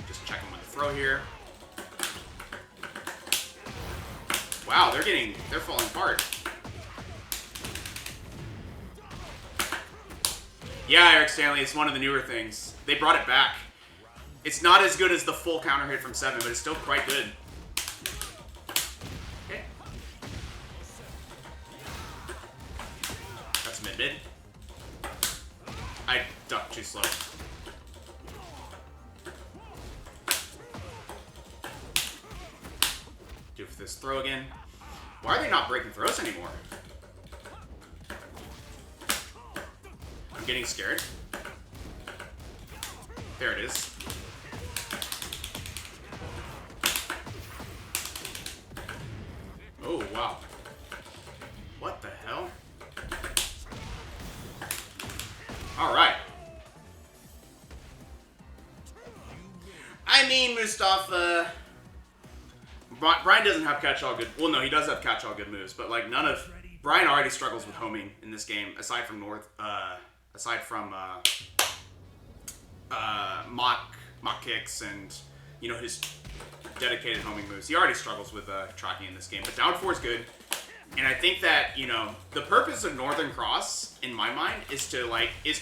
Just check him with the throw here. Wow, they're falling apart. Yeah, Eric Stanley, it's one of the newer things. They brought it back. It's not as good as the full counter hit from 7, but it's still quite good. Okay. That's mid-mid. I ducked too slow. Do it for this throw again. Why are they not breaking throws anymore? I'm getting scared. There it is. Oh, wow. What the hell? Alright. I mean, Mustafa... Bryan doesn't have catch-all good... Well, no, he does have catch-all good moves, but, like, none of... Bryan already struggles with homing in this game, aside from mock kicks and, you know, his dedicated homing moves. He already struggles with tracking in this game, but down 4 is good. And I think that, you know, the purpose of Northern Cross, in my mind, is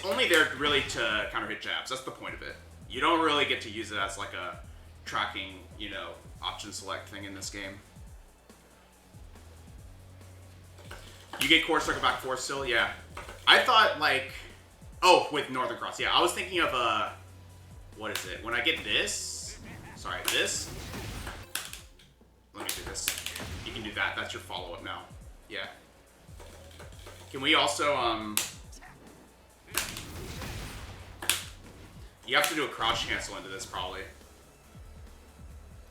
only there really to counter hit jabs. That's the point of it. You don't really get to use it as, like, a tracking, you know, option select thing in this game. You get core circle back 4 still? Yeah. I thought, like... Oh, with Northern Cross. Yeah, I was thinking of, what is it? When I get this... Sorry, this... Let me do this. You can do that. That's your follow-up now. Yeah. Can we also, You have to do a crouch cancel into this, probably.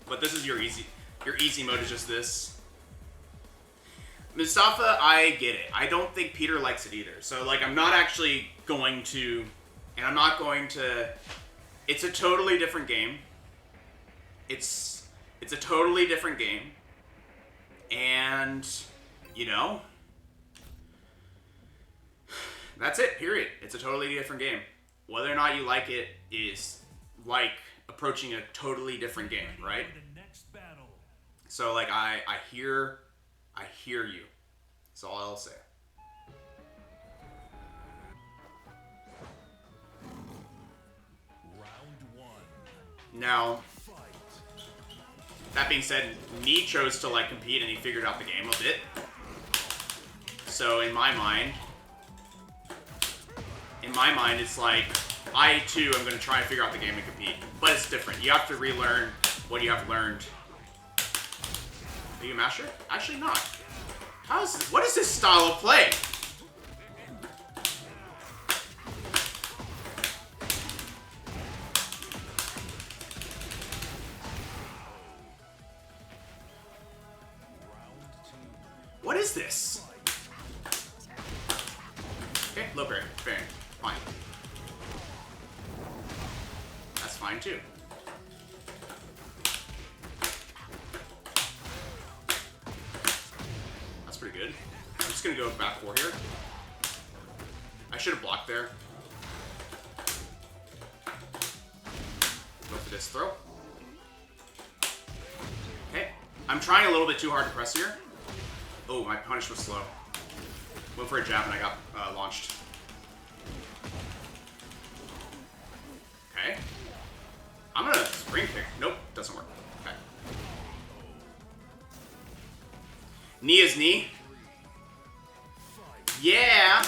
But this is your easy mode is just this. Mustafa, I get it. I don't think Peter likes it either. So, like, I'm not actually going to... And I'm not going to... It's a totally different game. It's a totally different game. And, you know... That's it, period. It's a totally different game. Whether or not you like it is like approaching a totally different game, right? So, like, I hear you. That's all I'll say. Now, that being said, Nee chose to, like, compete and he figured out the game a bit. So in my mind, it's like, I too am going to try and figure out the game and compete. But it's different. You have to relearn what you have learned. Are you a master? Actually not. What is this style of play? What is this? Okay, low parry. Fair. Fine. That's fine too. That's pretty good. I'm just gonna go back 4 here. I should have blocked there. Go for this throw. Okay. I'm trying a little bit too hard to press here. Oh, my punish was slow. Went for a jab and I got launched. Okay. I'm gonna spring kick. Nope, doesn't work. Okay. Knee is knee. Yeah,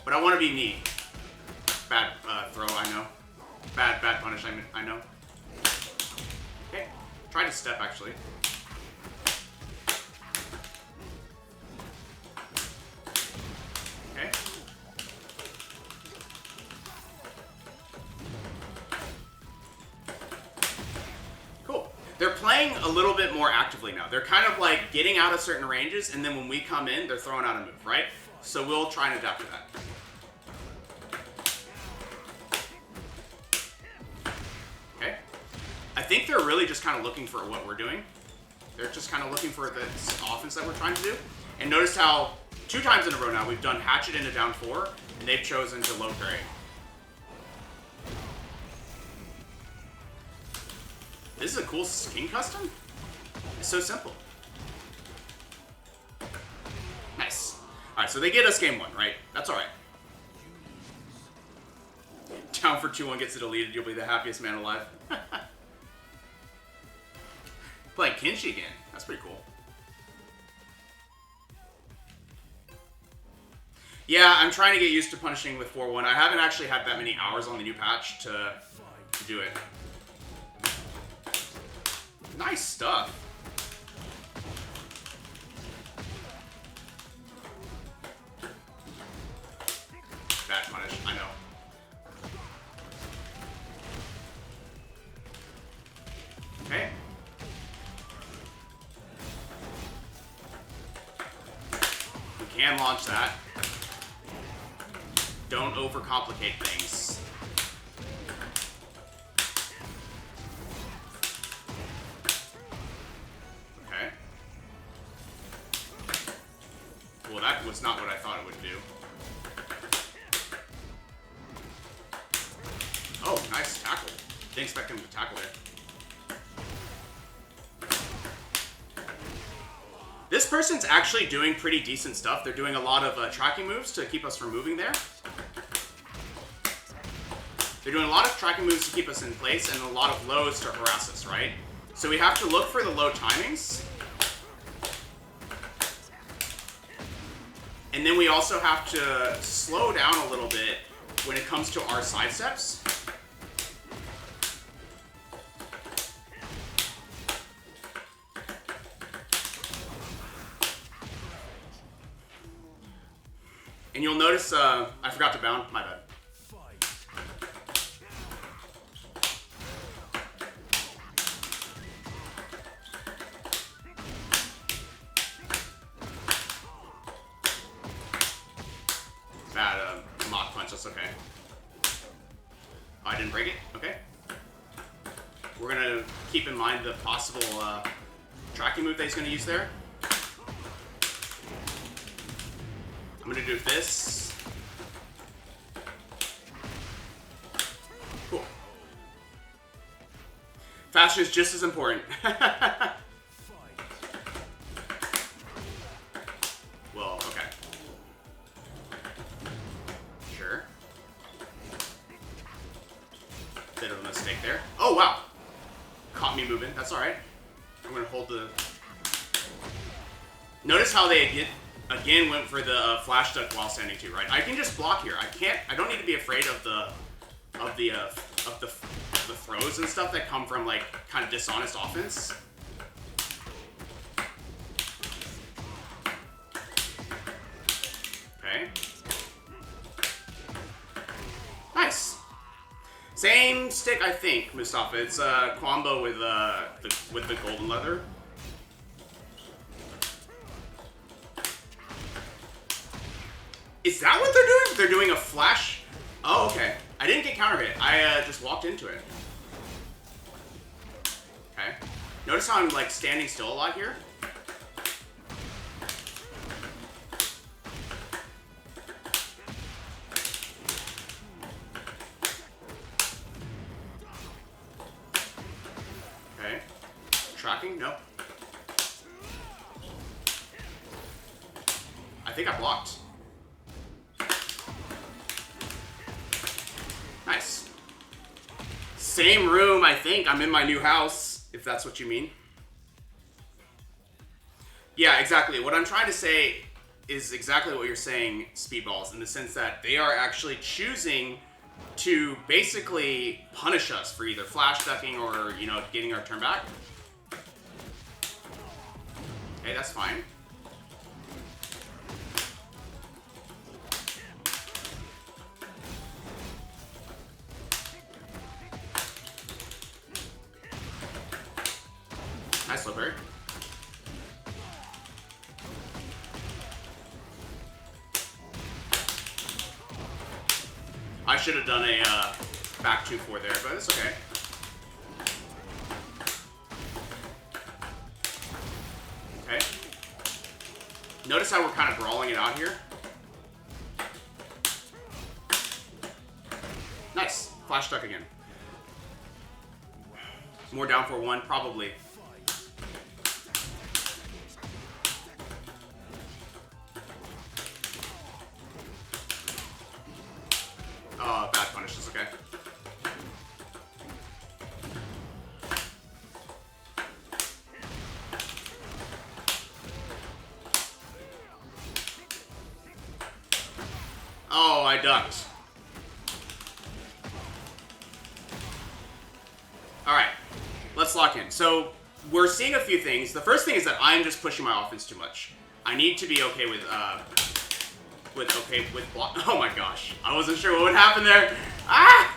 but I want to be knee. Bad throw, I know. Bad punish, I know. Okay, try to step actually. Okay. Cool. They're playing a little bit more actively now. They're kind of like getting out of certain ranges, and then when we come in, they're throwing out a move, right? So we'll try and adapt to that. think they're really just kind of looking for what we're doing. They're just kind of looking for the offense that we're trying to do. And notice how 2 times in a row now we've done hatchet into down 4, and they've chosen to low parry. This is a cool skin custom. It's so simple. Nice. Alright, so they get us game 1, right? That's alright. Down for 2-1 gets it deleted, you'll be the happiest man alive. Playing Kenshi again. That's pretty cool. Yeah, I'm trying to get used to punishing with 4-1. I haven't actually had that many hours on the new patch to do it. Nice stuff. Bad punish, I know. Okay. We can launch that. Don't overcomplicate things. Okay. Well, that was not what I thought it would do. Oh, nice tackle. Didn't expect him to tackle there. This person's actually doing pretty decent stuff. They're doing a lot of tracking moves to keep us from moving there. They're doing a lot of tracking moves to keep us in place and a lot of lows to harass us, right? So we have to look for the low timings. And then we also have to slow down a little bit when it comes to our side steps. And you'll notice, I forgot to bound, my bad. Bad mock punch, that's okay. Oh, I didn't break it? Okay. We're gonna keep in mind the possible tracking move that he's gonna use there. I'm gonna do this. Cool. Faster is just as important. Well, okay. Sure. Bit of a mistake there. Oh, wow. Caught me moving. That's alright. I'm gonna hold the... Notice how they again went for the flash duck while standing too, right? I can just block here. I don't need to be afraid of the throws and stuff that come from like kind of dishonest offense. Okay. Nice. Same stick, I think, Mustafa. It's a combo with the golden leather. Is that what they're doing? They're doing a flash? Oh, okay. I didn't get counter hit. I just walked into it. Okay. Notice how I'm like standing still a lot here? Okay. Tracking? No. I think I blocked. Nice. Same room, I think. I'm in my new house, if that's what you mean. Yeah, exactly. What I'm trying to say is exactly what you're saying, Speedballs, in the sense that they are actually choosing to basically punish us for either flash ducking or, you know, getting our turn back. Okay, that's fine. Nice low parry. I should have done a back 2-4 there, but it's okay. Notice how we're kind of brawling it out here. Nice. Flash stuck again. More down for one, probably. Bad punish is okay. Oh, I ducked. Alright, let's lock in. So, we're seeing a few things. The first thing is that I'm just pushing my offense too much. I need to be okay with block. Oh my gosh. I wasn't sure what would happen there. Ah!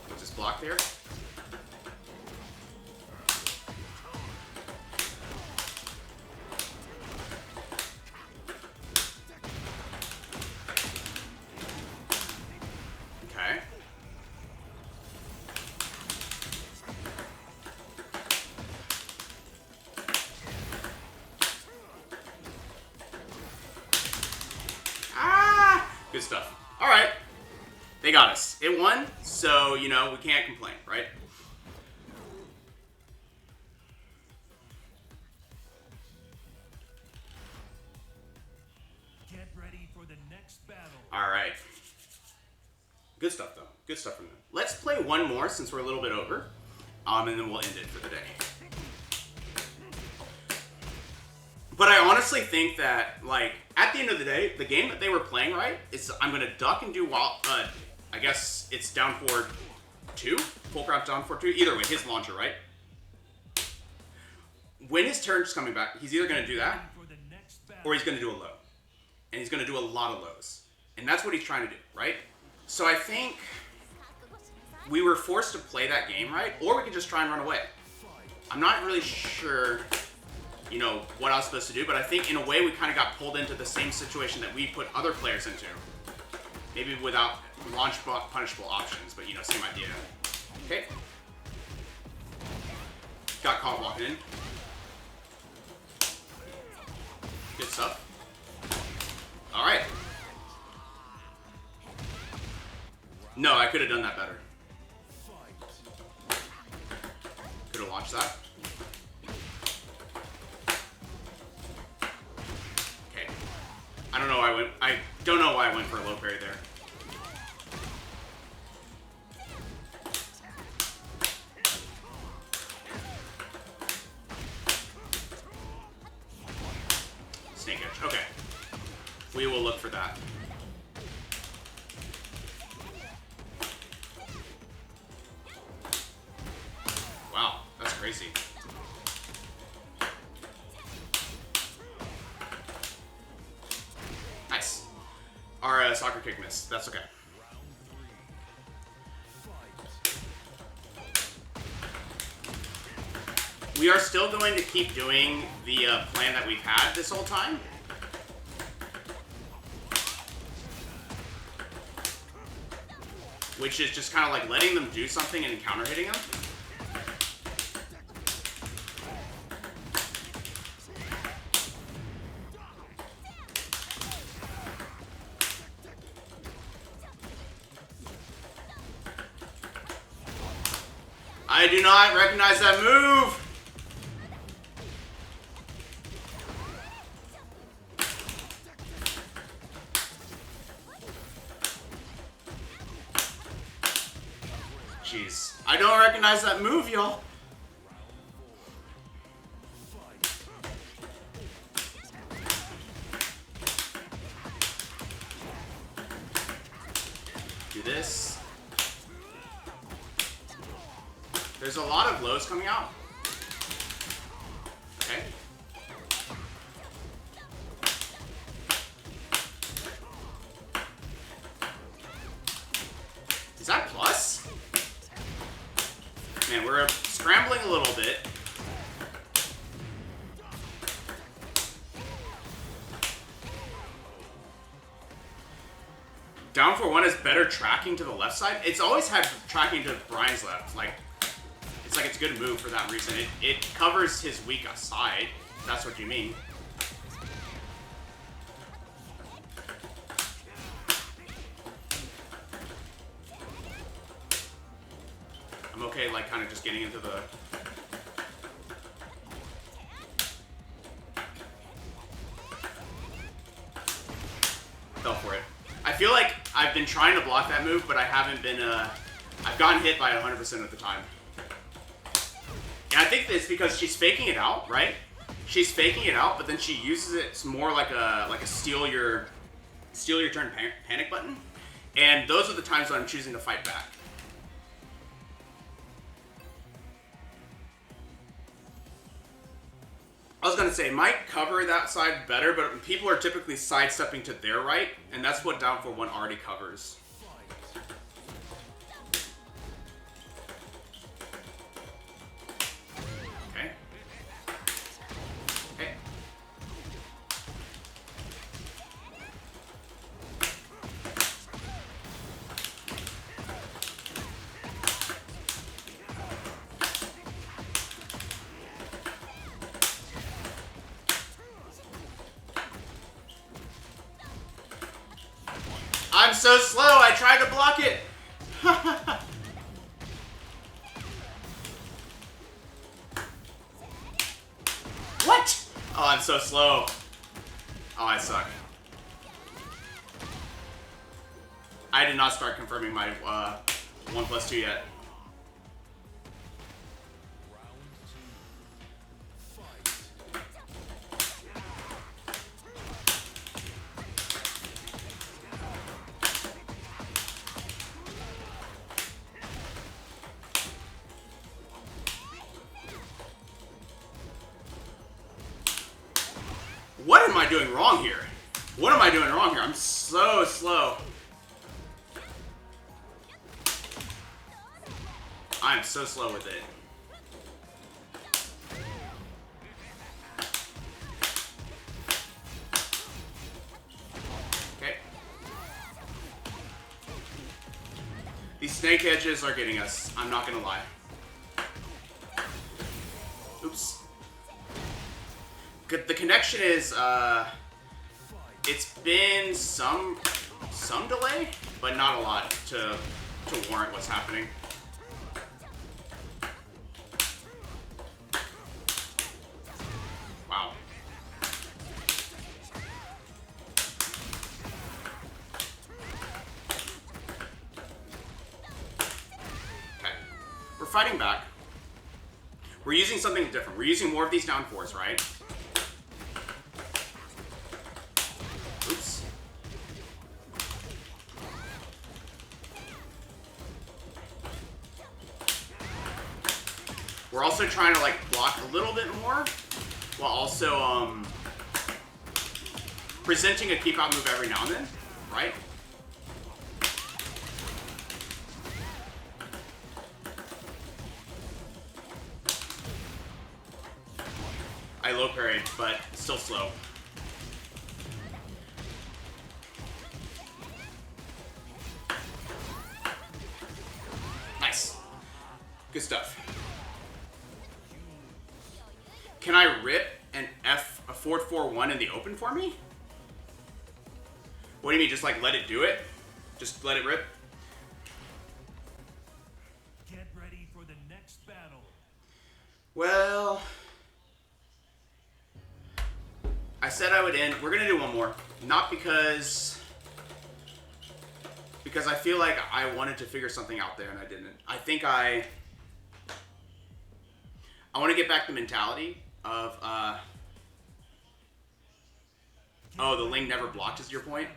We'll just block there. Okay. Good stuff. All right. They got us. It won, so, you know, we can't complain, right? Get ready for the next battle. All right. Good stuff, though. Good stuff from them. Let's play one more since we're a little bit over, and then we'll end it for the day. But I honestly think that, like, at the end of the day, the game that they were playing, right, is I'm going to duck and do while, I guess it's down for 2? Full crouch down for 2? Either way, his launcher, right? When his turn's coming back, he's either going to do that, or he's going to do a low. And he's going to do a lot of lows. And that's what he's trying to do, right? So I think we were forced to play that game, right? Or we could just try and run away. I'm not really sure, you know, what I was supposed to do, but I think in a way we kind of got pulled into the same situation that we put other players into. Maybe without launch punishable options, but, you know, same idea. Okay. Got caught walking in. Good stuff. All right. No, I could have done that better. Could have launched that. Okay. I don't know why I went for a low parry there. Snake edge. Okay. We will look for that. Wow, that's crazy. Nice. Our soccer kick missed. That's okay. We are still going to keep doing the plan that we've had this whole time. Which is just kind of like letting them do something and counter hitting them. I do not recognize that move! Jeez. I don't recognize that move, y'all. Do this. There's a lot of lows coming out. Okay. Is that plus? Man, we're scrambling a little bit. Down for one is better tracking to the left side. It's always had tracking to Bryan's left. Like, it's like it's a good move for that reason. It covers his weak side. If that's what you mean. I'm okay, like, kind of just getting into the... Fell for it. I feel like I've been trying to block that move, but I haven't been, I've gotten hit by 100% of the time. And I think it's because she's faking it out, right? She's faking it out, but then she uses it more like a steal your turn panic button. And those are the times when I'm choosing to fight back. I was going to say, might cover that side better, but people are typically sidestepping to their right, and that's what down for one already covers. Okay. Okay. I'm so slow, I tried to block it! What? Oh, I'm so slow. Oh, I suck. I did not start confirming my 1+2 yet. What am I doing wrong here? What am I doing wrong here? I'm so slow. I'm so slow with it. Okay. These snake edges are getting us. I'm not gonna lie. Oops. The connection is, it's been some delay, but not a lot to warrant what's happening. Wow. Okay. We're fighting back. We're using something different. We're using more of these down fours, right? Oops. We're also trying to like block a little bit more, while also presenting a keep out move every now and then, right? I low parried, but still slow. Nice. Good stuff. Can I rip an a forward 4-1 in the open for me? What do you mean, just like let it do it? Just let it rip? Get ready for the next battle. Well, I said I would end. We're gonna do one more. Not because I feel like I wanted to figure something out there and I didn't. I think I want to get back the mentality of oh, the Ling never blocked is your point?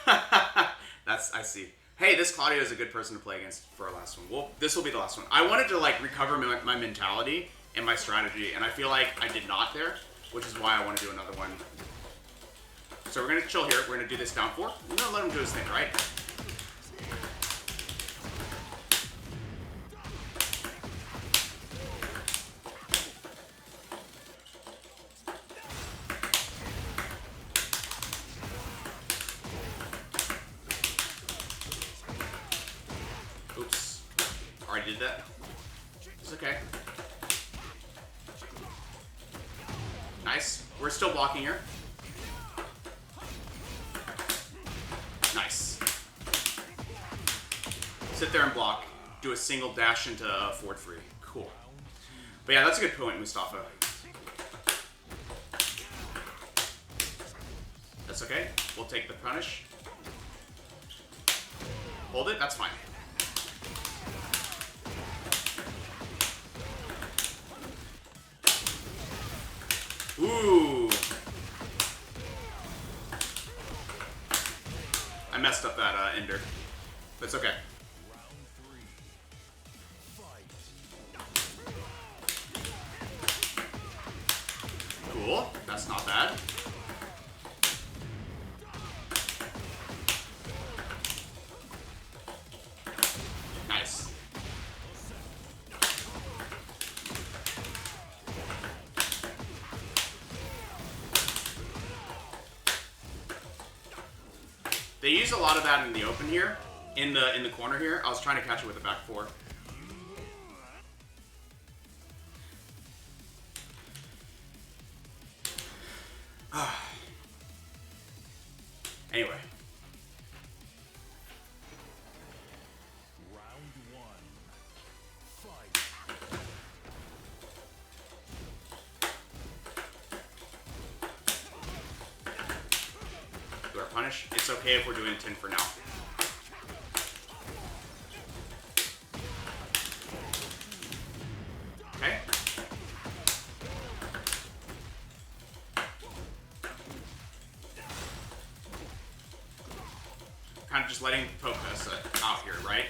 I see. Hey, this Claudio is a good person to play against for our last one. Well, this will be the last one. I wanted to like recover my mentality and my strategy, and I feel like I did not there, which is why I want to do another one. So we're gonna chill here. We're gonna do this down 4. We're gonna let him do his thing, right? already did that. It's okay. Nice. We're still blocking here. Nice. Sit there and block. Do a single dash into forward free. Cool. But yeah, that's a good point, Mustafa. That's okay. We'll take the punish. Hold it. That's fine. Ooh. I messed up that ender. But it's okay. Cool. That's not bad. Nice. They use a lot of that in the open here, in the corner here. I was trying to catch it with a back four. Anyway. Round one. Fight. Do our punish? It's okay if we're doing 10 for now. Okay. Kind of just letting poke us out here, right?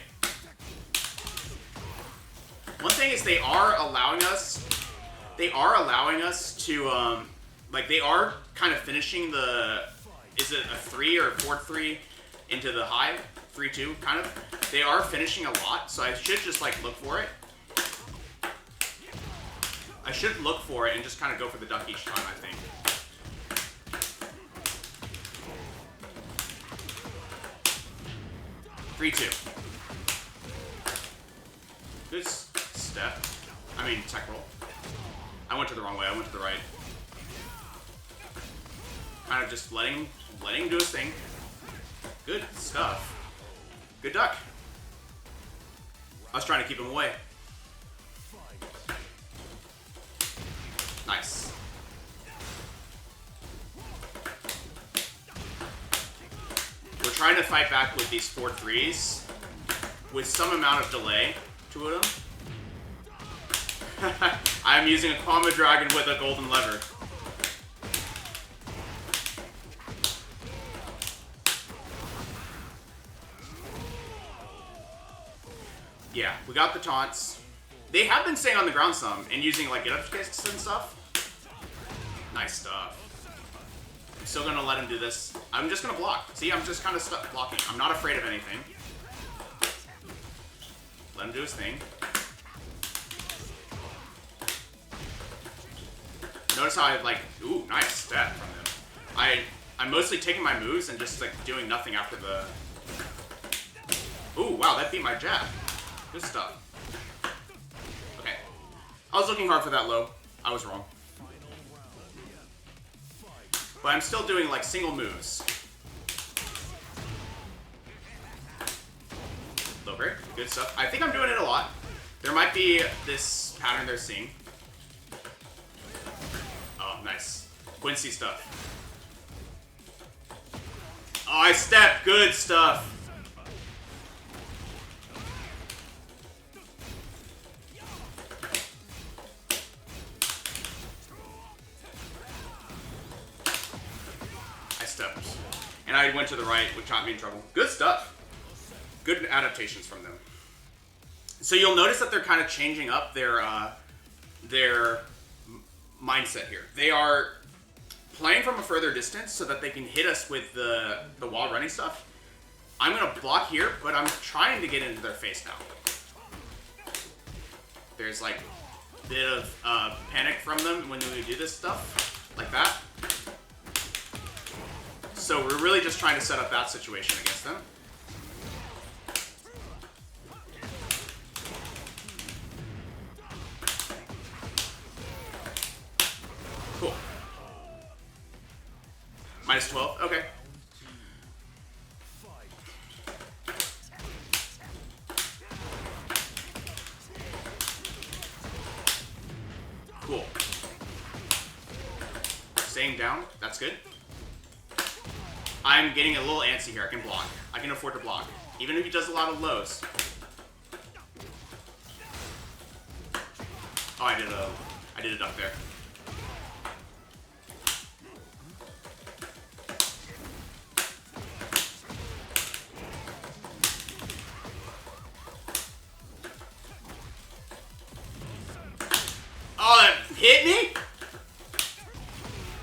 One thing is they are allowing us to, like they are kind of finishing the, is it a 3 or a 4-3 into the high? 3-2, kind of. They are finishing a lot, so I should just like look for it. I should look for it and just kind of go for the duck each time, I think. Three, two. Good step. I mean, tech roll. I went to the wrong way. I went to the right. Kind of just letting him do his thing. Good stuff. Good duck. I was trying to keep him away. Nice. We're trying to fight back with these 4-3s with some amount of delay to them. I'm using a Comma Dragon with a golden lever. Yeah, we got the taunts. They have been staying on the ground some and using like get-up kicks and stuff. Nice stuff. I'm still gonna let him do this. I'm just gonna block. See, I'm just kind of stuck blocking. I'm not afraid of anything. Let him do his thing. Notice how I like, ooh, nice step from him. I'm mostly taking my moves and just like doing nothing after the. Ooh, wow, that beat my jab. Good stuff. Okay. I was looking hard for that low. I was wrong. But I'm still doing like single moves. Low break, good stuff. I think I'm doing it a lot. There might be this pattern they're seeing. Oh, nice. Quincy stuff. Oh, I step. Good stuff. I stepped. And I went to the right, which got me in trouble. Good stuff. Good adaptations from them. So you'll notice that they're kind of changing up their mindset here. They are playing from a further distance so that they can hit us with the wall running stuff. I'm going to block here, but I'm trying to get into their face now. There's like a bit of panic from them when we do this stuff, like that. So we're really just trying to set up that situation against them. Minus 12? Okay. Cool. Staying down. That's good. I'm getting a little antsy here. I can block. I can afford to block. Even if he does a lot of lows. Oh, I did a duck there. Oh, that hit me?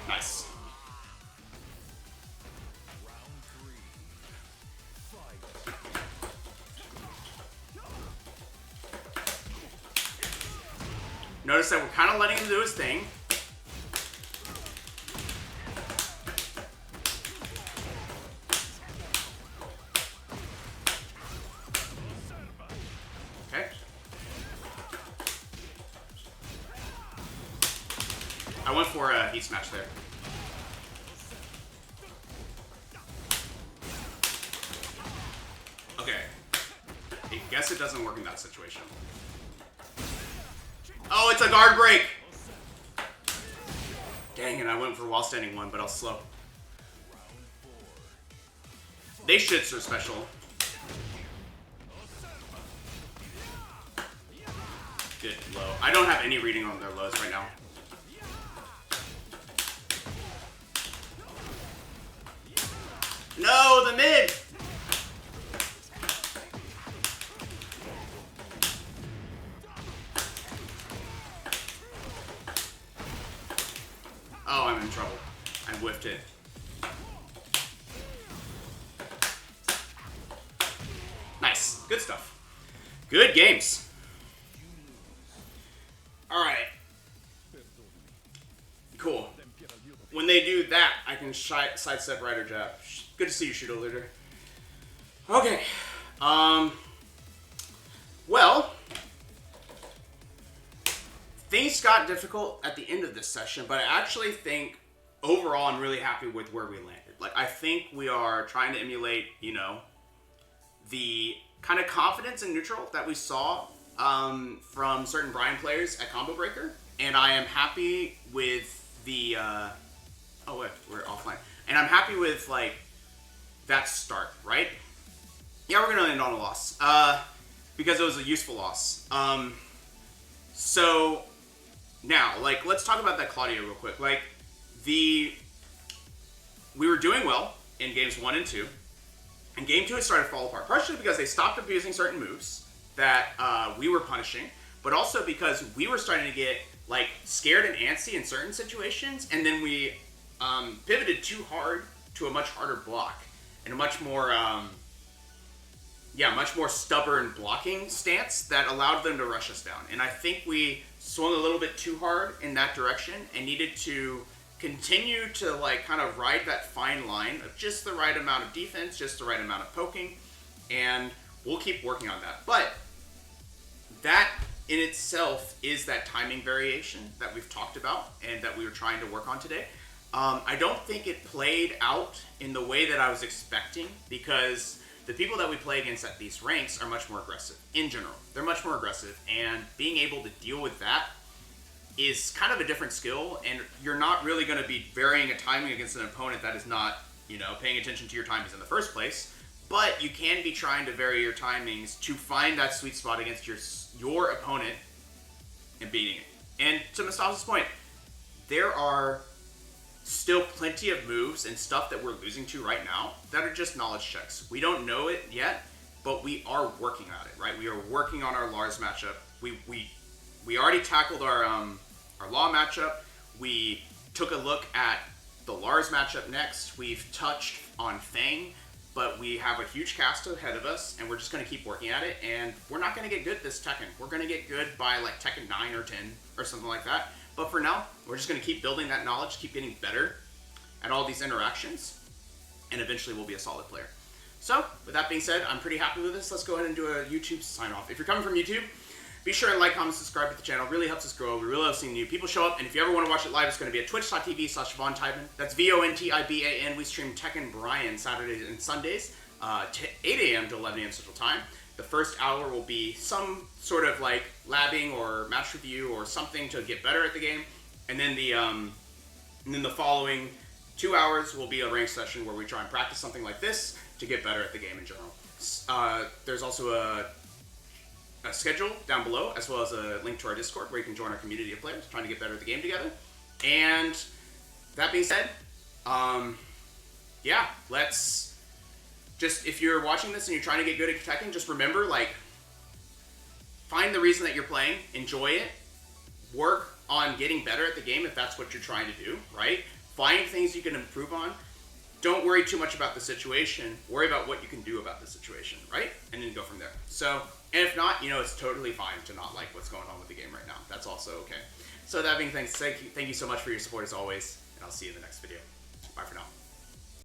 Nice. Notice that we're kind of letting him do his thing. Okay. I went for a heat smash there. Okay. I guess it doesn't work in that situation. Oh, it's a guard break! Dang it, I went for wall standing one, but I was slow. They should serve special. Good low. I don't have any reading on their lows right now. No, the mid! Oh, I'm in trouble. I whiffed it. Nice. Good stuff. Good games. Alright. Cool. When they do that, I can sidestep right or jab. Good to see you, Shooter Leader. Okay. Well, things got difficult at the end of this session, but I actually think overall I'm really happy with where we landed. Like, I think we are trying to emulate, you know, the kind of confidence in neutral that we saw from certain Bryan players at Combo Breaker, and I am happy with the oh wait, we're offline. And I'm happy with like that start, right? Yeah, we're gonna end on a loss because it was a useful loss. So now, like, let's talk about that Claudio real quick. Like, we were doing well in games 1 and 2. In game 2, it started to fall apart, partially because they stopped abusing certain moves that we were punishing, but also because we were starting to get like scared and antsy in certain situations, and then we pivoted too hard to a much harder block and a much more much more stubborn blocking stance that allowed them to rush us down. And I think we swung a little bit too hard in that direction and needed to continue to like kind of ride that fine line of just the right amount of defense, just the right amount of poking, and we'll keep working on that. But that in itself is that timing variation that we've talked about and that we were trying to work on today. I don't think it played out in the way that I was expecting, because the people that we play against at these ranks are much more aggressive in general. They're much more aggressive, and being able to deal with that is kind of a different skill, and you're not really going to be varying a timing against an opponent that is not, you know, paying attention to your timings in the first place. But you can be trying to vary your timings to find that sweet spot against your opponent and beating it. And to Mustafa's point, there are still plenty of moves and stuff that we're losing to right now that are just knowledge checks. We don't know it yet, but we are working on it, right? We are working on our Lars matchup. We already tackled our Law matchup. We took a look at the Lars matchup next. We've touched on Fang, but we have a huge cast ahead of us, and we're just going to keep working at it, and we're not going to get good this Tekken. We're going to get good by like Tekken 9 or 10 or something like that. But for now, we're just going to keep building that knowledge, keep getting better at all these interactions, and eventually we'll be a solid player. So, with that being said, I'm pretty happy with this. Let's go ahead and do a YouTube sign-off. If you're coming from YouTube, Be sure and like, comment, subscribe to the channel. It really helps us grow. We really love seeing new people show up. And if you ever want to watch it live, it's going to be at twitch.tv/VonTiban. That's VonTiban. We stream Tekken Bryan Saturdays and Sundays, 8 a.m. to 11 a.m. Central Time. The first hour will be some sort of like labbing or match review or something to get better at the game. And then the following 2 hours will be a ranked session where we try and practice something like this to get better at the game in general. There's also a schedule down below, as well as a link to our Discord where you can join our community of players trying to get better at the game together. And that being said, yeah, let's just, if you're watching this and you're trying to get good at Tekken, just remember, like, find the reason that you're playing, enjoy it, work on getting better at the game if that's what you're trying to do, right? Find things you can improve on. Don't worry too much about the situation. Worry about what you can do about the situation, right? And then go from there. So, and if not, it's totally fine to not like what's going on with the game right now. That's also okay. So that being said, thank you so much for your support as always, and I'll see you in the next video. Bye for now.